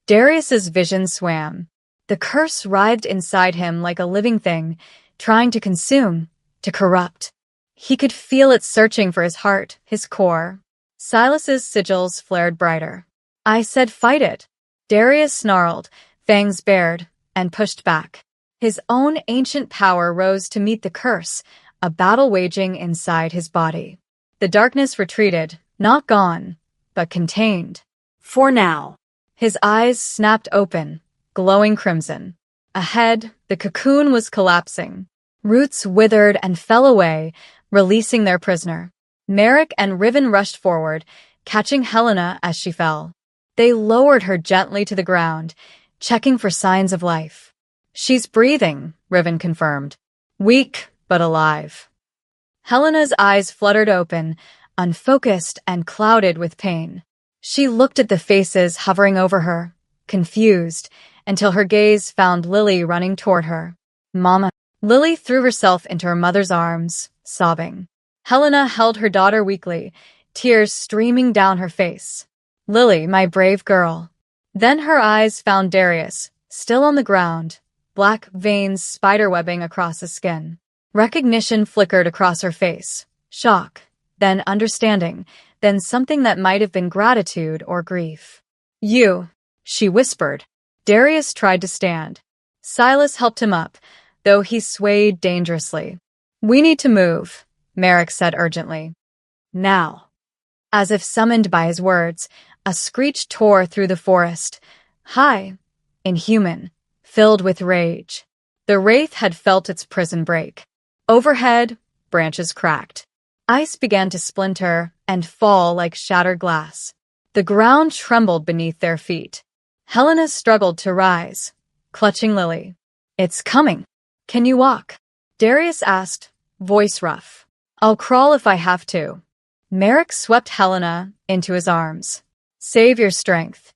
Darius's vision swam. The curse writhed inside him like a living thing, trying to consume, to corrupt. He could feel it searching for his heart, his core. Silas's sigils flared brighter. "I said fight it." Darius snarled, fangs bared, and pushed back. His own ancient power rose to meet the curse, a battle waging inside his body. The darkness retreated, not gone, but contained. For now. His eyes snapped open, glowing crimson. Ahead, the cocoon was collapsing. Roots withered and fell away, releasing their prisoner. Merrick and Riven rushed forward, catching Helena as she fell. They lowered her gently to the ground, checking for signs of life. "She's breathing," Riven confirmed. "Weak, but alive." Helena's eyes fluttered open, unfocused and clouded with pain. She looked at the faces hovering over her, confused, until her gaze found Lily running toward her. "Mama." Lily threw herself into her mother's arms, sobbing. Helena held her daughter weakly, tears streaming down her face. "Lily, my brave girl." Then her eyes found Darius, still on the ground, black veins spiderwebbing across his skin. Recognition flickered across her face. Shock, then understanding, then something that might have been gratitude or grief. "You," she whispered. Darius tried to stand. Silas helped him up, though he swayed dangerously. "We need to move," Merrick said urgently. "Now." As if summoned by his words, a screech tore through the forest. High, inhuman, filled with rage. The wraith had felt its prison break. Overhead, branches cracked. Ice began to splinter and fall like shattered glass. The ground trembled beneath their feet. Helena struggled to rise, clutching Lily. "It's coming. Can you walk?" Darius asked, voice rough. "I'll crawl if I have to." Merrick swept Helena into his arms. "Save your strength."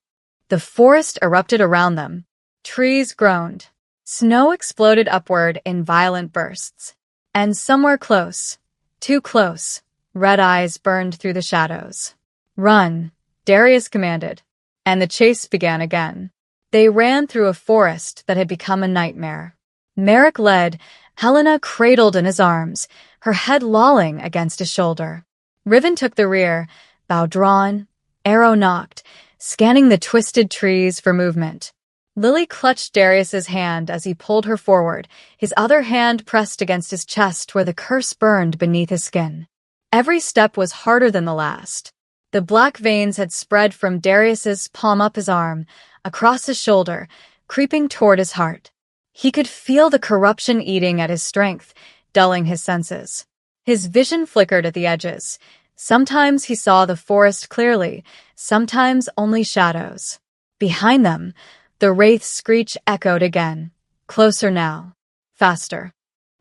The forest erupted around them. Trees groaned. Snow exploded upward in violent bursts. And somewhere close, too close, red eyes burned through the shadows. "Run," Darius commanded, and the chase began again. They ran through a forest that had become a nightmare. Merrick led, Helena cradled in his arms, her head lolling against his shoulder. Riven took the rear, bow drawn, arrow nocked, scanning the twisted trees for movement. Lily clutched Darius's hand as he pulled her forward, his other hand pressed against his chest where the curse burned beneath his skin. Every step was harder than the last. The black veins had spread from Darius's palm up his arm, across his shoulder, creeping toward his heart. He could feel the corruption eating at his strength, dulling his senses. His vision flickered at the edges. Sometimes he saw the forest clearly, sometimes only shadows. Behind them, the wraith's screech echoed again. Closer now. Faster.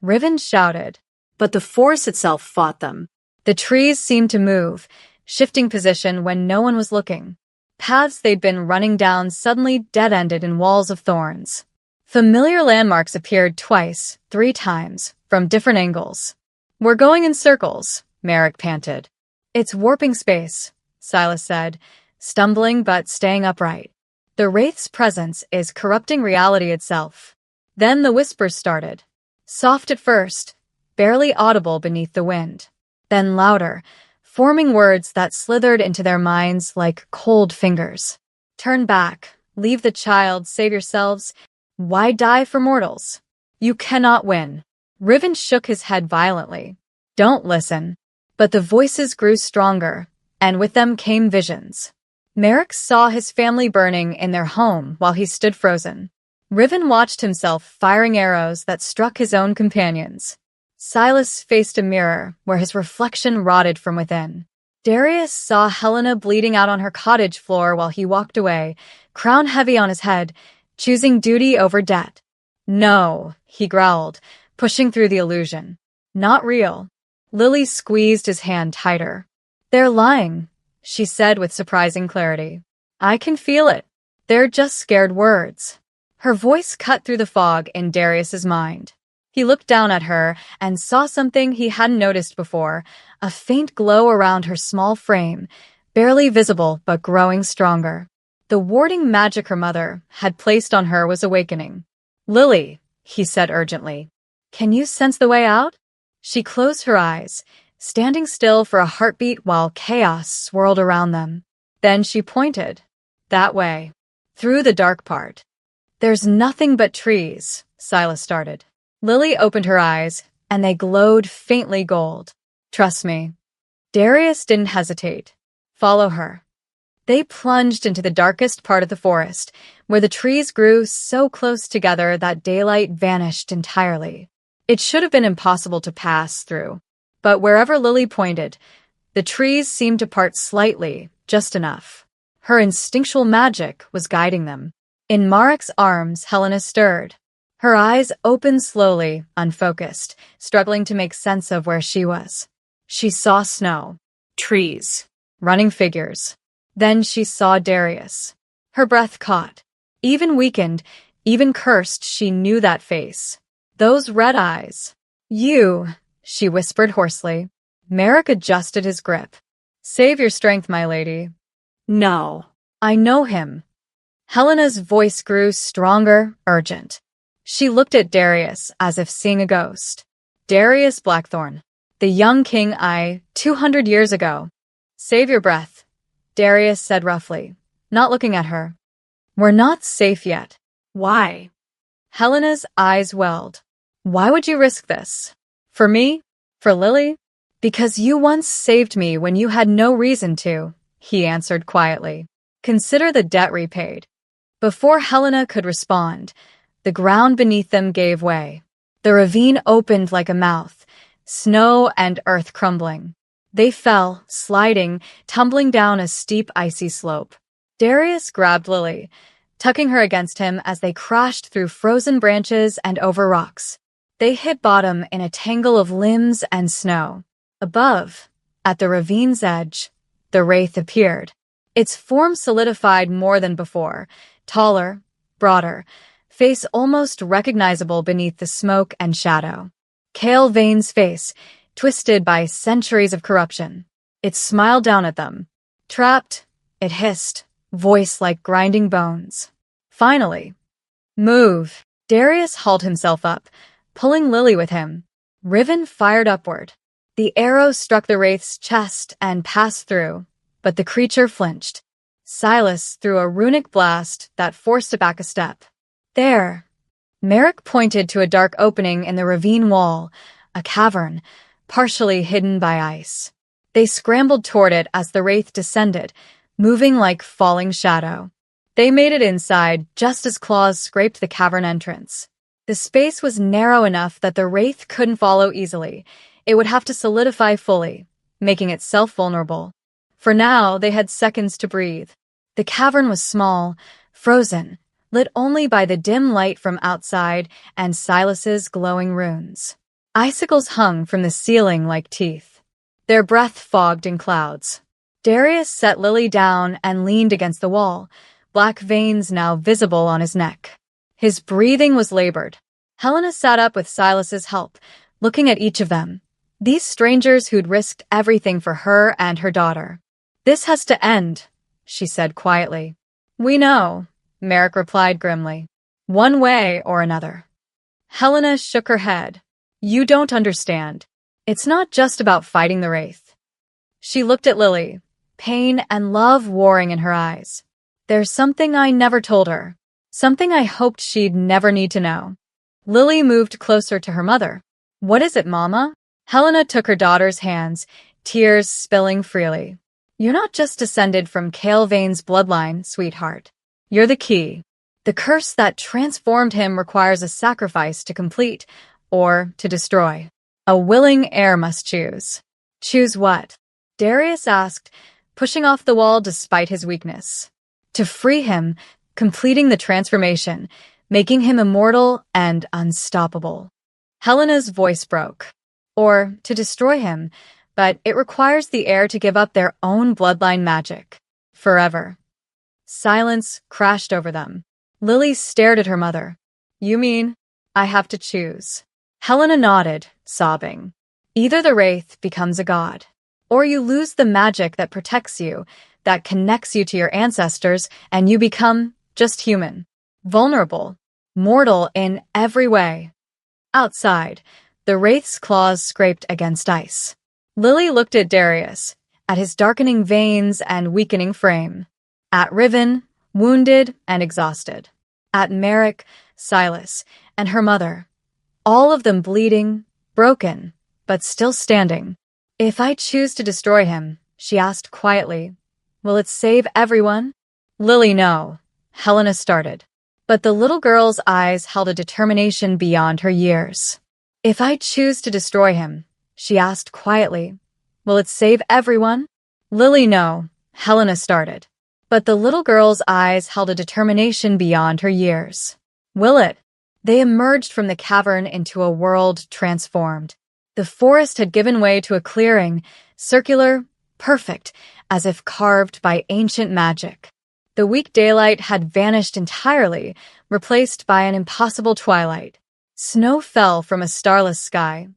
Riven shouted. But the force itself fought them. The trees seemed to move, shifting position when no one was looking. Paths they'd been running down suddenly dead-ended in walls of thorns. Familiar landmarks appeared twice, 3 times, from different angles. "We're going in circles," Merrick panted. "It's warping space," Silas said, stumbling but staying upright. "The wraith's presence is corrupting reality itself." Then the whispers started. Soft at first, barely audible beneath the wind. Then louder, forming words that slithered into their minds like cold fingers. "Turn back, leave the child, save yourselves. Why die for mortals? You cannot win." Riven shook his head violently. "Don't listen." But the voices grew stronger, and with them came visions. Merrick saw his family burning in their home while he stood frozen. Riven watched himself firing arrows that struck his own companions. Silas faced a mirror where his reflection rotted from within. Darius saw Helena bleeding out on her cottage floor while he walked away, crown heavy on his head, choosing duty over debt. "No," he growled, pushing through the illusion. "Not real." Lily squeezed his hand tighter. "They're lying," she said with surprising clarity. "I can feel it. They're just scared words." Her voice cut through the fog in Darius's mind. He looked down at her and saw something he hadn't noticed before, a faint glow around her small frame, barely visible but growing stronger. The warding magic her mother had placed on her was awakening. "Lily," he said urgently, "can you sense the way out?" She closed her eyes, standing still for a heartbeat while chaos swirled around them. Then she pointed. "That way. Through the dark part." There's nothing but trees, Silas started. Lily opened her eyes, and they glowed faintly gold. Trust me. Darius didn't hesitate. Follow her. They plunged into the darkest part of the forest, where the trees grew so close together that daylight vanished entirely. It should have been impossible to pass through. But wherever Lily pointed, the trees seemed to part slightly, just enough. Her instinctual magic was guiding them. In Marek's arms, Helena stirred. Her eyes opened slowly, unfocused, struggling to make sense of where she was. She saw snow, trees, running figures. Then she saw Darius. Her breath caught. Even weakened, even cursed, she knew that face. Those red eyes. You, she whispered hoarsely. Marek adjusted his grip. Save your strength, my lady. No. I know him. Helena's voice grew stronger, urgent. She looked at Darius as if seeing a ghost. Darius Blackthorn, the young king 200 years ago. Save your breath, Darius said roughly, not looking at her. We're not safe yet. Why? Helena's eyes welled. Why would you risk this? For me? For Lily? Because you once saved me when you had no reason to, he answered quietly. Consider the debt repaid. Before Helena could respond, the ground beneath them gave way. The ravine opened like a mouth, snow and earth crumbling. They fell, sliding, tumbling down a steep, icy slope. Darius grabbed Lily, tucking her against him as they crashed through frozen branches and over rocks. They hit bottom in a tangle of limbs and snow. Above, at the ravine's edge, the wraith appeared. Its form solidified more than before, taller, broader, face almost recognizable beneath the smoke and shadow. Cale Vane's face, twisted by centuries of corruption. It smiled down at them. Trapped, it hissed, voice like grinding bones. Finally, move. Darius hauled himself up, pulling Lily with him. Riven fired upward. The arrow struck the wraith's chest and passed through, but the creature flinched. Silas threw a runic blast that forced it back a step. There. Marek pointed to a dark opening in the ravine wall, a cavern, partially hidden by ice. They scrambled toward it as the wraith descended, moving like falling shadow. They made it inside just as claws scraped the cavern entrance. The space was narrow enough that the wraith couldn't follow easily. It would have to solidify fully, making itself vulnerable. For now, they had seconds to breathe. The cavern was small, frozen, lit only by the dim light from outside and Silas's glowing runes. Icicles hung from the ceiling like teeth. Their breath fogged in clouds. Darius set Lily down and leaned against the wall, black veins now visible on his neck. His breathing was labored. Helena sat up with Silas's help, looking at each of them. These strangers who'd risked everything for her and her daughter. This has to end, she said quietly. We know, Marek replied grimly. One way or another. Helena shook her head. You don't understand. It's not just about fighting the wraith. She looked at Lily, pain and love warring in her eyes. There's something I never told her. Something I hoped she'd never need to know. Lily moved closer to her mother. What is it, Mama? Helena took her daughter's hands, tears spilling freely. You're not just descended from Cale Vane's bloodline, sweetheart. You're the key. The curse that transformed him requires a sacrifice to complete, or to destroy. A willing heir must choose. Choose what? Darius asked, pushing off the wall despite his weakness. To free him, completing the transformation, making him immortal and unstoppable. Helena's voice broke. Or to destroy him, but it requires the heir to give up their own bloodline magic. Forever. Silence crashed over them. Lily stared at her mother. You mean, I have to choose? Helena nodded, sobbing. Either the wraith becomes a god, or you lose the magic that protects you, that connects you to your ancestors, and you become just human. Vulnerable. Mortal in every way. Outside, the wraith's claws scraped against ice. Lily looked at Darius, at his darkening veins and weakening frame. At Riven, wounded and exhausted. at Merrick, Silas, and her mother, all of them bleeding, broken, but still standing. "If I choose to destroy him," she asked quietly, "will it save everyone?" "Lily, no," Helena started. But the little girl's eyes held a determination beyond her years. "If I choose to destroy him," she asked quietly, "will it save everyone?" "Lily, no," Helena started. But the little girl's eyes held a determination beyond her years. "Will it?" They emerged from the cavern into a world transformed. The forest had given way to a clearing, circular, perfect, as if carved by ancient magic. The weak daylight had vanished entirely, replaced by an impossible twilight. Snow fell from a starless sky,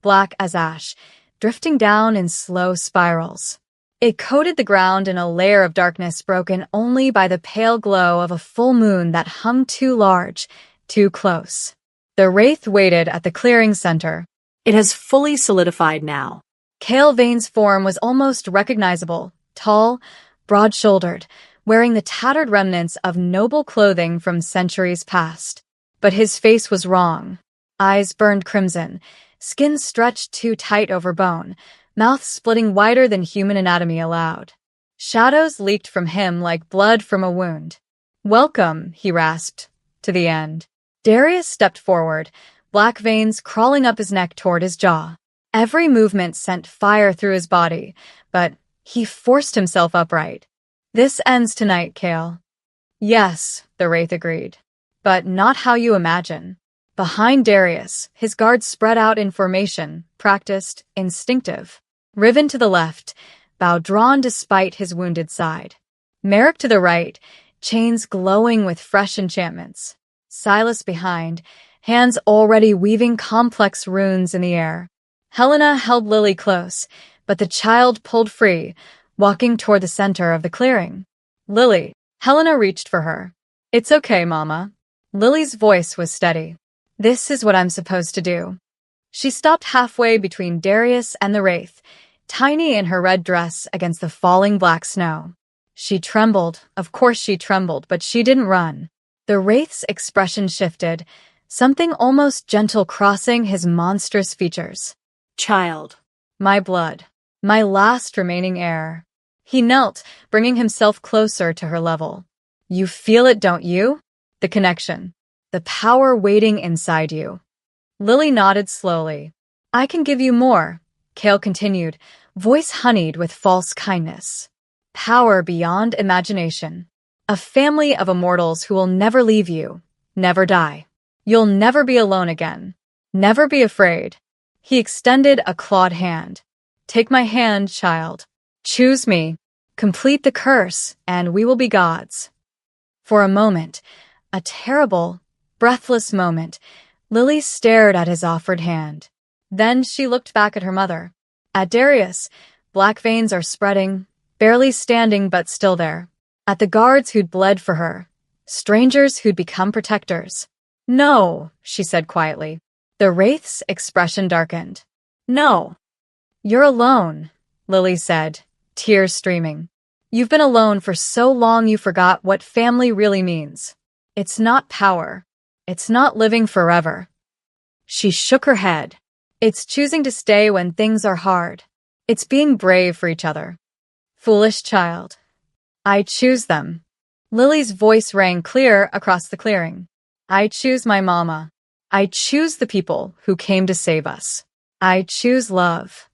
black as ash, drifting down in slow spirals. It coated the ground in a layer of darkness broken only by the pale glow of a full moon that hung too large, too close. The wraith waited at the clearing center. It has fully solidified now. Cale Vane's form was almost recognizable, tall, broad-shouldered, wearing the tattered remnants of noble clothing from centuries past. But his face was wrong. Eyes burned crimson, skin stretched too tight over bone, mouth splitting wider than human anatomy allowed. Shadows leaked from him like blood from a wound. "Welcome," he rasped, "to the end." Darius stepped forward, black veins crawling up his neck toward his jaw. Every movement sent fire through his body, but he forced himself upright. "This ends tonight, Cale." "Yes," the wraith agreed. "But not how you imagine." Behind Darius, his guards spread out in formation, practiced, instinctive. Riven to the left, bow drawn despite his wounded side. Merrick to the right, chains glowing with fresh enchantments. Silas behind, hands already weaving complex runes in the air. Helena held Lily close, but the child pulled free, walking toward the center of the clearing. "Lily." Helena reached for her. "It's okay, Mama." Lily's voice was steady. "This is what I'm supposed to do." She stopped halfway between Darius and the wraith, tiny in her red dress against the falling black snow. She trembled, of course she trembled, but she didn't run. The wraith's expression shifted, something almost gentle crossing his monstrous features. "Child." "My blood. My last remaining heir." He knelt, bringing himself closer to her level. "You feel it, don't you? The connection. The power waiting inside you." Lily nodded slowly. "I can give you more," Cale continued, voice honeyed with false kindness. "Power beyond imagination. A family of immortals who will never leave you, never die. You'll never be alone again. Never be afraid." He extended a clawed hand. "Take my hand, child. Choose me. Complete the curse, and we will be gods." For a moment, a terrible, breathless moment, Lily stared at his offered hand. Then she looked back at her mother. At Darius, black veins are spreading, barely standing but still there. At the guards who'd bled for her, strangers who'd become protectors. "No," she said quietly. The wraith's expression darkened. "No." "You're alone," Lily said, tears streaming. "You've been alone for so long you forgot what family really means. It's not power. It's not living forever." She shook her head. "It's choosing to stay when things are hard. It's being brave for each other." "Foolish child. I choose them." Lily's voice rang clear across the clearing. "I choose my mama. I choose the people who came to save us. I choose love."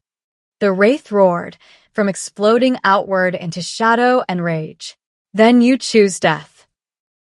The wraith roared, from exploding outward into shadow and rage. "Then you choose death."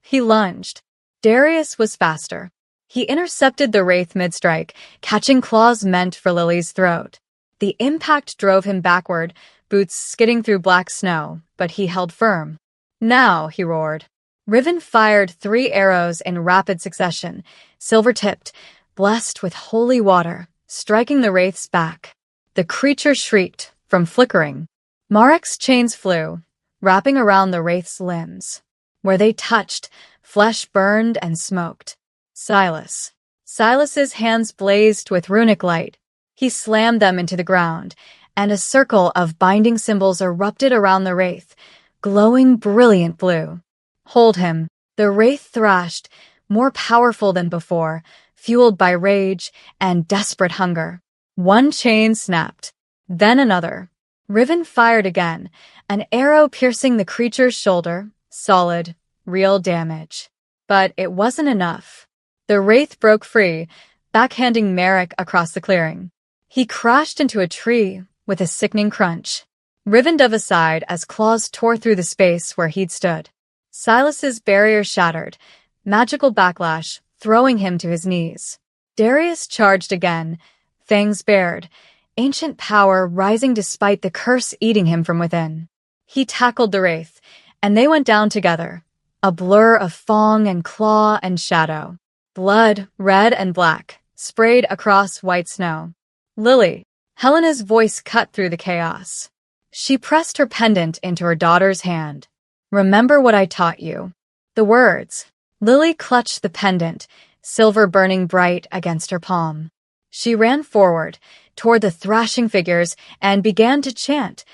He lunged. Darius was faster. He intercepted the wraith mid-strike, catching claws meant for Lily's throat. The impact drove him backward, boots skidding through black snow, but he held firm. "Now," he roared. Riven fired 3 arrows in rapid succession, silver-tipped, blessed with holy water, striking the wraith's back. The creature shrieked, from flickering. Marek's chains flew, wrapping around the wraith's limbs. Where they touched, flesh burned and smoked. Silas's hands blazed with runic light. He slammed them into the ground, and a circle of binding symbols erupted around the wraith, glowing brilliant blue. "Hold him," The wraith thrashed, more powerful than before, fueled by rage and desperate hunger. One chain snapped, then another. Riven fired again, an arrow piercing the creature's shoulder, solid, real damage. But it wasn't enough. The wraith broke free, backhanding Merrick across the clearing. He crashed into a tree with a sickening crunch. Riven dove aside as claws tore through the space where he'd stood. Silas's barrier shattered, magical backlash throwing him to his knees. Darius charged again, fangs bared, ancient power rising despite the curse eating him from within. He tackled the wraith, and they went down together, a blur of fang and claw and shadow. Blood, red and black, sprayed across white snow. Lily. Helena's voice cut through the chaos. She pressed her pendant into her daughter's hand. Remember what I taught you. The words. Lily clutched the pendant, silver burning bright against her palm. She ran forward, toward the thrashing figures, and began to chant,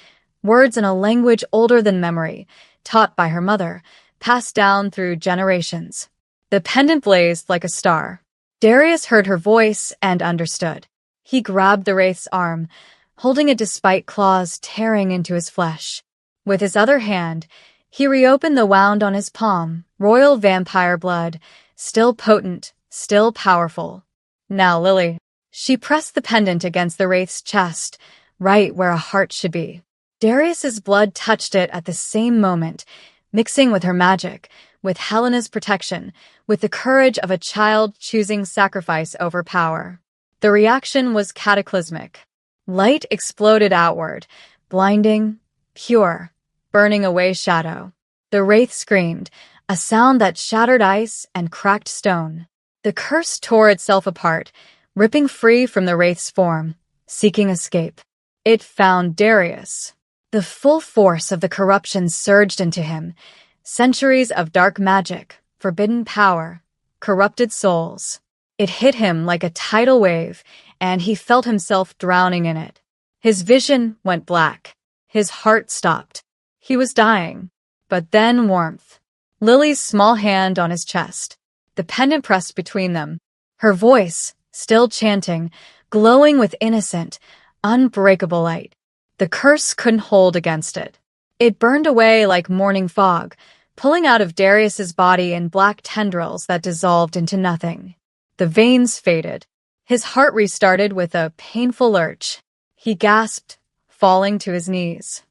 words in a language older than memory, taught by her mother, passed down through generations. The pendant blazed like a star. Darius heard her voice and understood. He grabbed the wraith's arm, holding it despite claws tearing into his flesh. With his other hand, he reopened the wound on his palm, royal vampire blood, still potent, still powerful. Now, Lily. She pressed the pendant against the wraith's chest, right where a heart should be. Darius's blood touched it at the same moment, mixing with her magic, with Helena's protection, with the courage of a child choosing sacrifice over power. The reaction was cataclysmic. Light exploded outward, blinding, pure, burning away shadow. The wraith screamed, a sound that shattered ice and cracked stone. The curse tore itself apart, ripping free from the wraith's form, seeking escape. It found Darius. The full force of the corruption surged into him. Centuries of dark magic, forbidden power, corrupted souls. It hit him like a tidal wave, and he felt himself drowning in it. His vision went black. His heart stopped. He was dying. But then warmth. Lily's small hand on his chest. The pendant pressed between them. Her voice, still chanting, glowing with innocent, unbreakable light. The curse couldn't hold against it. It burned away like morning fog, pulling out of Darius's body in black tendrils that dissolved into nothing. The veins faded. His heart restarted with a painful lurch. He gasped, falling to his knees.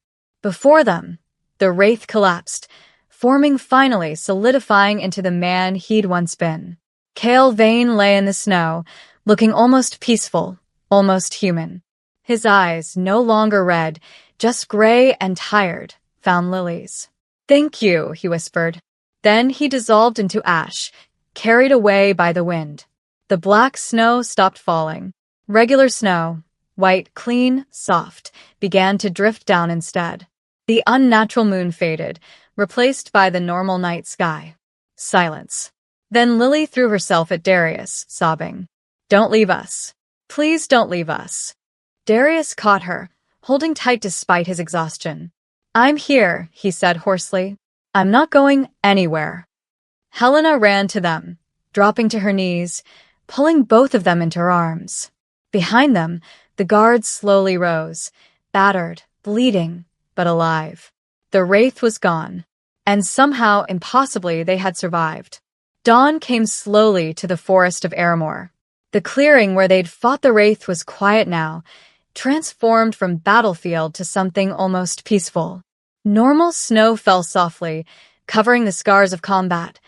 Before them, the wraith collapsed, forming finally, solidifying into the man he'd once been. Cale Vane lay in the snow, looking almost peaceful, almost human. His eyes, no longer red, just gray and tired, found Lily's. "Thank you," he whispered. Then he dissolved into ash, carried away by the wind. The black snow stopped falling. Regular snow, white, clean, soft, began to drift down instead. The unnatural moon faded, replaced by the normal night sky. Silence. Then Lily threw herself at Darius, sobbing. "Don't leave us. Please don't leave us." Darius caught her, holding tight despite his exhaustion. "I'm here," he said hoarsely. "I'm not going anywhere." Helena ran to them, dropping to her knees, pulling both of them into her arms. Behind them, the guards slowly rose, battered, bleeding, but alive. The wraith was gone, and somehow, impossibly, they had survived. Dawn came slowly to the forest of Aramore. The clearing where they'd fought the wraith was quiet now, transformed from battlefield to something almost peaceful. Normal snow fell softly, covering the scars of combat.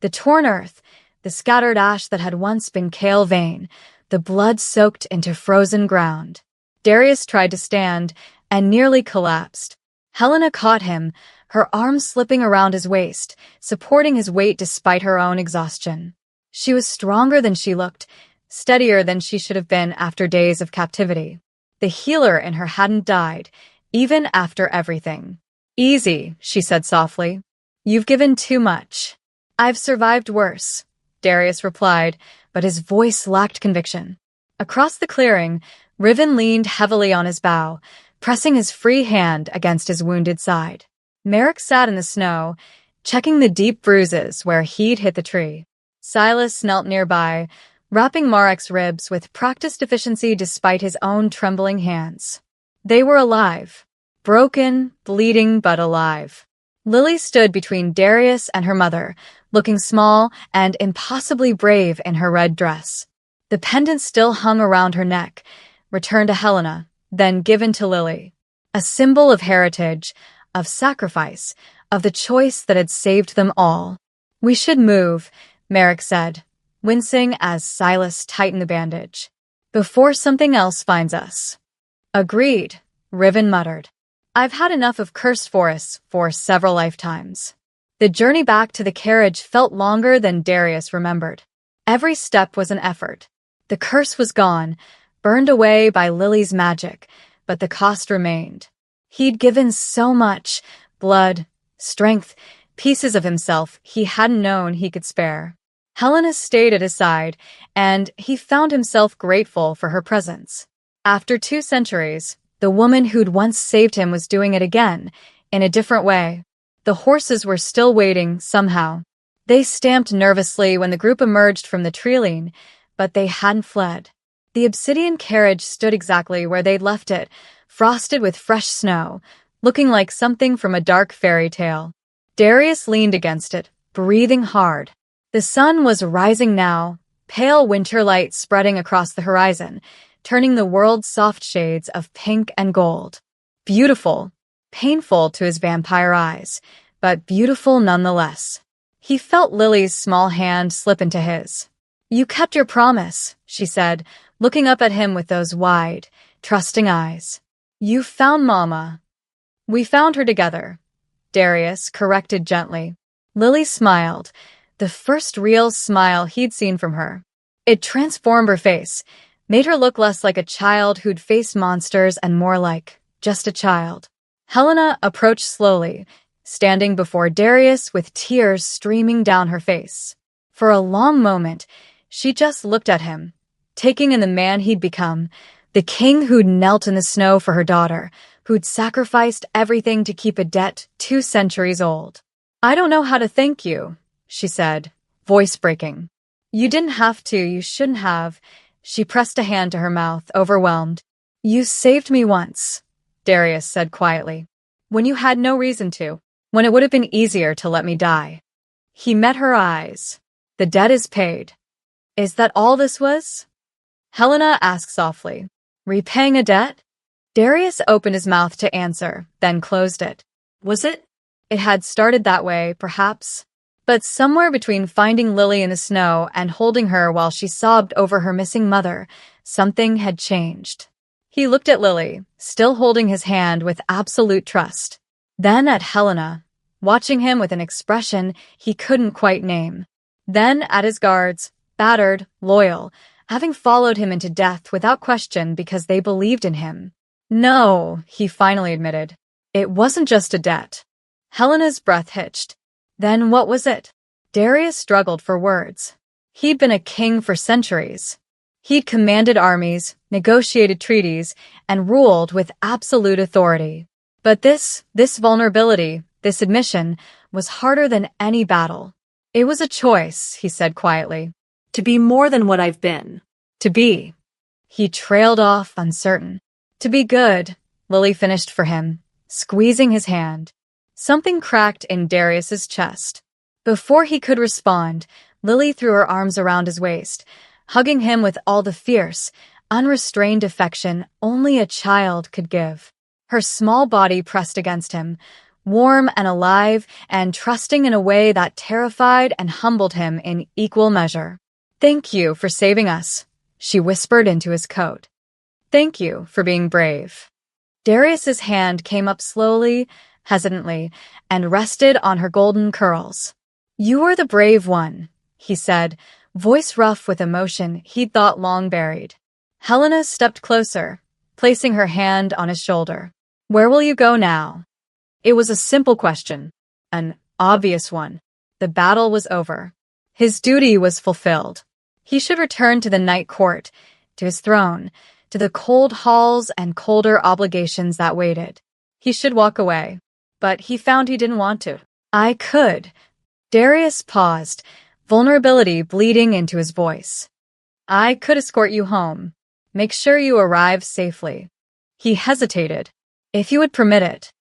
The torn earth, the scattered ash that had once been Cale Vane, the blood soaked into frozen ground. Darius tried to stand and nearly collapsed. Helena caught him, her arms slipping around his waist, supporting his weight despite her own exhaustion. She was stronger than she looked, steadier than she should have been after days of captivity. The healer in her hadn't died, even after everything. "Easy," she said softly. "You've given too much." "I've survived worse," Darius replied, but his voice lacked conviction. Across the clearing, Riven leaned heavily on his bow, pressing his free hand against his wounded side. Merrick sat in the snow, checking the deep bruises where he'd hit the tree. Silas knelt nearby, wrapping Marek's ribs with practiced efficiency despite his own trembling hands. They were alive. Broken, bleeding, but alive. Lily stood between Darius and her mother, looking small and impossibly brave in her red dress. The pendant still hung around her neck, returned to Helena, then given to Lily. A symbol of heritage, of sacrifice, of the choice that had saved them all. "We should move," Marek said, wincing as Silas tightened the bandage. "Before something else finds us." "Agreed," Riven muttered. "I've had enough of cursed forests for several lifetimes." The journey back to the carriage felt longer than Darius remembered. Every step was an effort. The curse was gone, burned away by Lily's magic, but the cost remained. He'd given so much: blood, strength, pieces of himself he hadn't known he could spare. Helena stayed at his side, and he found himself grateful for her presence. After 2 centuries, the woman who'd once saved him was doing it again, in a different way. The horses were still waiting, somehow. They stamped nervously when the group emerged from the treeline, but they hadn't fled. The obsidian carriage stood exactly where they'd left it, frosted with fresh snow, looking like something from a dark fairy tale. Darius leaned against it, breathing hard. The sun was rising now, pale winter light spreading across the horizon, turning the world's soft shades of pink and gold. Beautiful, painful to his vampire eyes, but beautiful nonetheless. He felt Lily's small hand slip into his. "You kept your promise," she said, looking up at him with those wide, trusting eyes. "You found Mama." "We found her together," Darius corrected gently. Lily smiled, the first real smile he'd seen from her. It transformed her face, made her look less like a child who'd faced monsters and more like just a child. Helena approached slowly, standing before Darius with tears streaming down her face. For a long moment, she just looked at him, taking in the man he'd become, the king who'd knelt in the snow for her daughter, who'd sacrificed everything to keep a debt 2 centuries old. "I don't know how to thank you," she said, voice breaking. "You didn't have to, you shouldn't have." She pressed a hand to her mouth, overwhelmed. "You saved me once," Darius said quietly. "When you had no reason to. When it would have been easier to let me die." He met her eyes. "The debt is paid." "Is that all this was?" Helena asked softly. "Repaying a debt?" Darius opened his mouth to answer, then closed it. Was it? It had started that way, perhaps. But somewhere between finding Lily in the snow and holding her while she sobbed over her missing mother, something had changed. He looked at Lily, still holding his hand with absolute trust. Then at Helena, watching him with an expression he couldn't quite name. Then at his guards, battered, loyal, having followed him into death without question because they believed in him. "No," he finally admitted. "It wasn't just a debt." Helena's breath hitched. Then what was it? Darius struggled for words. He'd been a king for centuries. He'd commanded armies, negotiated treaties, and ruled with absolute authority. But this vulnerability, this admission, was harder than any battle. "It was a choice," he said quietly. To be more than what I've been. "To be." He trailed off, uncertain. "To be good," Lily finished for him, squeezing his hand. Something cracked in Darius's chest. Before he could respond, Lily threw her arms around his waist, hugging him with all the fierce, unrestrained affection only a child could give. Her small body pressed against him, warm and alive and trusting in a way that terrified and humbled him in equal measure. "Thank you for saving us," she whispered into his coat. "Thank you for being brave." Darius's hand came up slowly, hesitantly, and rested on her golden curls. "You were the brave one," he said, voice rough with emotion he'd thought long buried. Helena stepped closer, placing her hand on his shoulder. "Where will you go now?" It was a simple question, an obvious one. The battle was over. His duty was fulfilled. He should return to the night court, to his throne, to the cold halls and colder obligations that waited. He should walk away. But he found he didn't want to. I could. Darius paused, vulnerability bleeding into his voice. I could escort you home. Make sure you arrive safely. He hesitated. If you would permit it.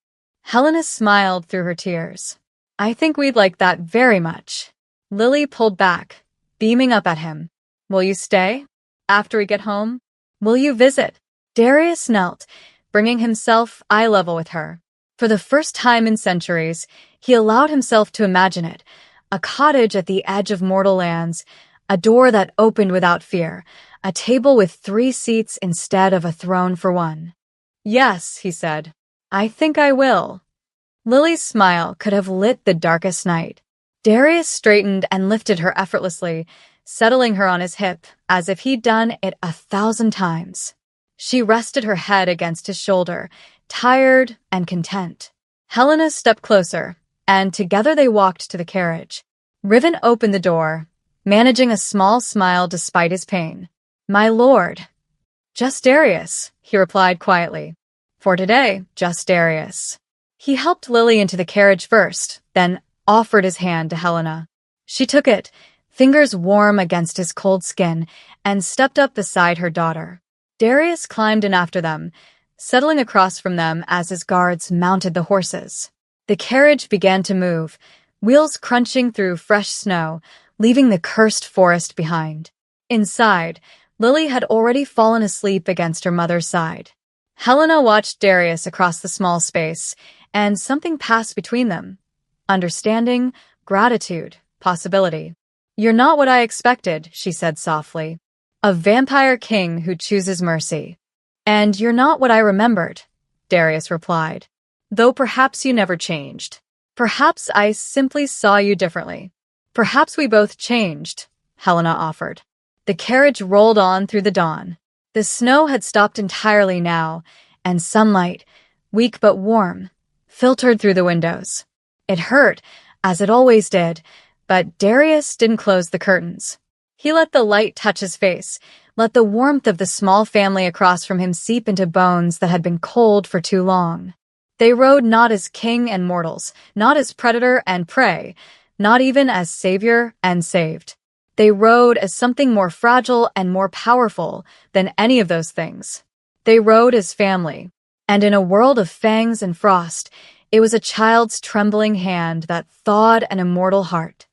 Helena smiled through her tears. I think we'd like that very much. Lily pulled back, beaming up at him. Will you stay? After we get home? Will you visit? Darius knelt, bringing himself eye level with her. For the first time in centuries, he allowed himself to imagine it. A cottage at the edge of mortal lands, a door that opened without fear, a table with 3 seats instead of a throne for one. Yes, he said. I think I will. Lily's smile could have lit the darkest night. Darius straightened and lifted her effortlessly, settling her on his hip as if he'd done it 1,000 times. She rested her head against his shoulder, tired and content. Helena stepped closer, and together they walked to the carriage. Riven opened the door, managing a small smile despite his pain. My lord. Just Darius, he replied quietly. For today, just Darius. He helped Lily into the carriage first, then offered his hand to Helena. She took it, fingers warm against his cold skin, and stepped up beside her daughter. Darius climbed in after them, settling across from them as his guards mounted the horses. The carriage began to move, wheels crunching through fresh snow, leaving the cursed forest behind. Inside, Lily had already fallen asleep against her mother's side. Helena watched Darius across the small space, and something passed between them. Understanding, gratitude, possibility. You're not what I expected, she said softly. A vampire king who chooses mercy. And you're not what I remembered, Darius replied. Though perhaps you never changed. Perhaps I simply saw you differently. Perhaps we both changed, Helena offered. The carriage rolled on through the dawn. The snow had stopped entirely now, and sunlight, weak but warm, filtered through the windows. It hurt, as it always did, but Darius didn't close the curtains. He let the light touch his face, let the warmth of the small family across from him seep into bones that had been cold for too long. They rode not as king and mortals, not as predator and prey, not even as savior and saved. They rode as something more fragile and more powerful than any of those things. They rode as family. And in a world of fangs and frost, it was a child's trembling hand that thawed an immortal heart.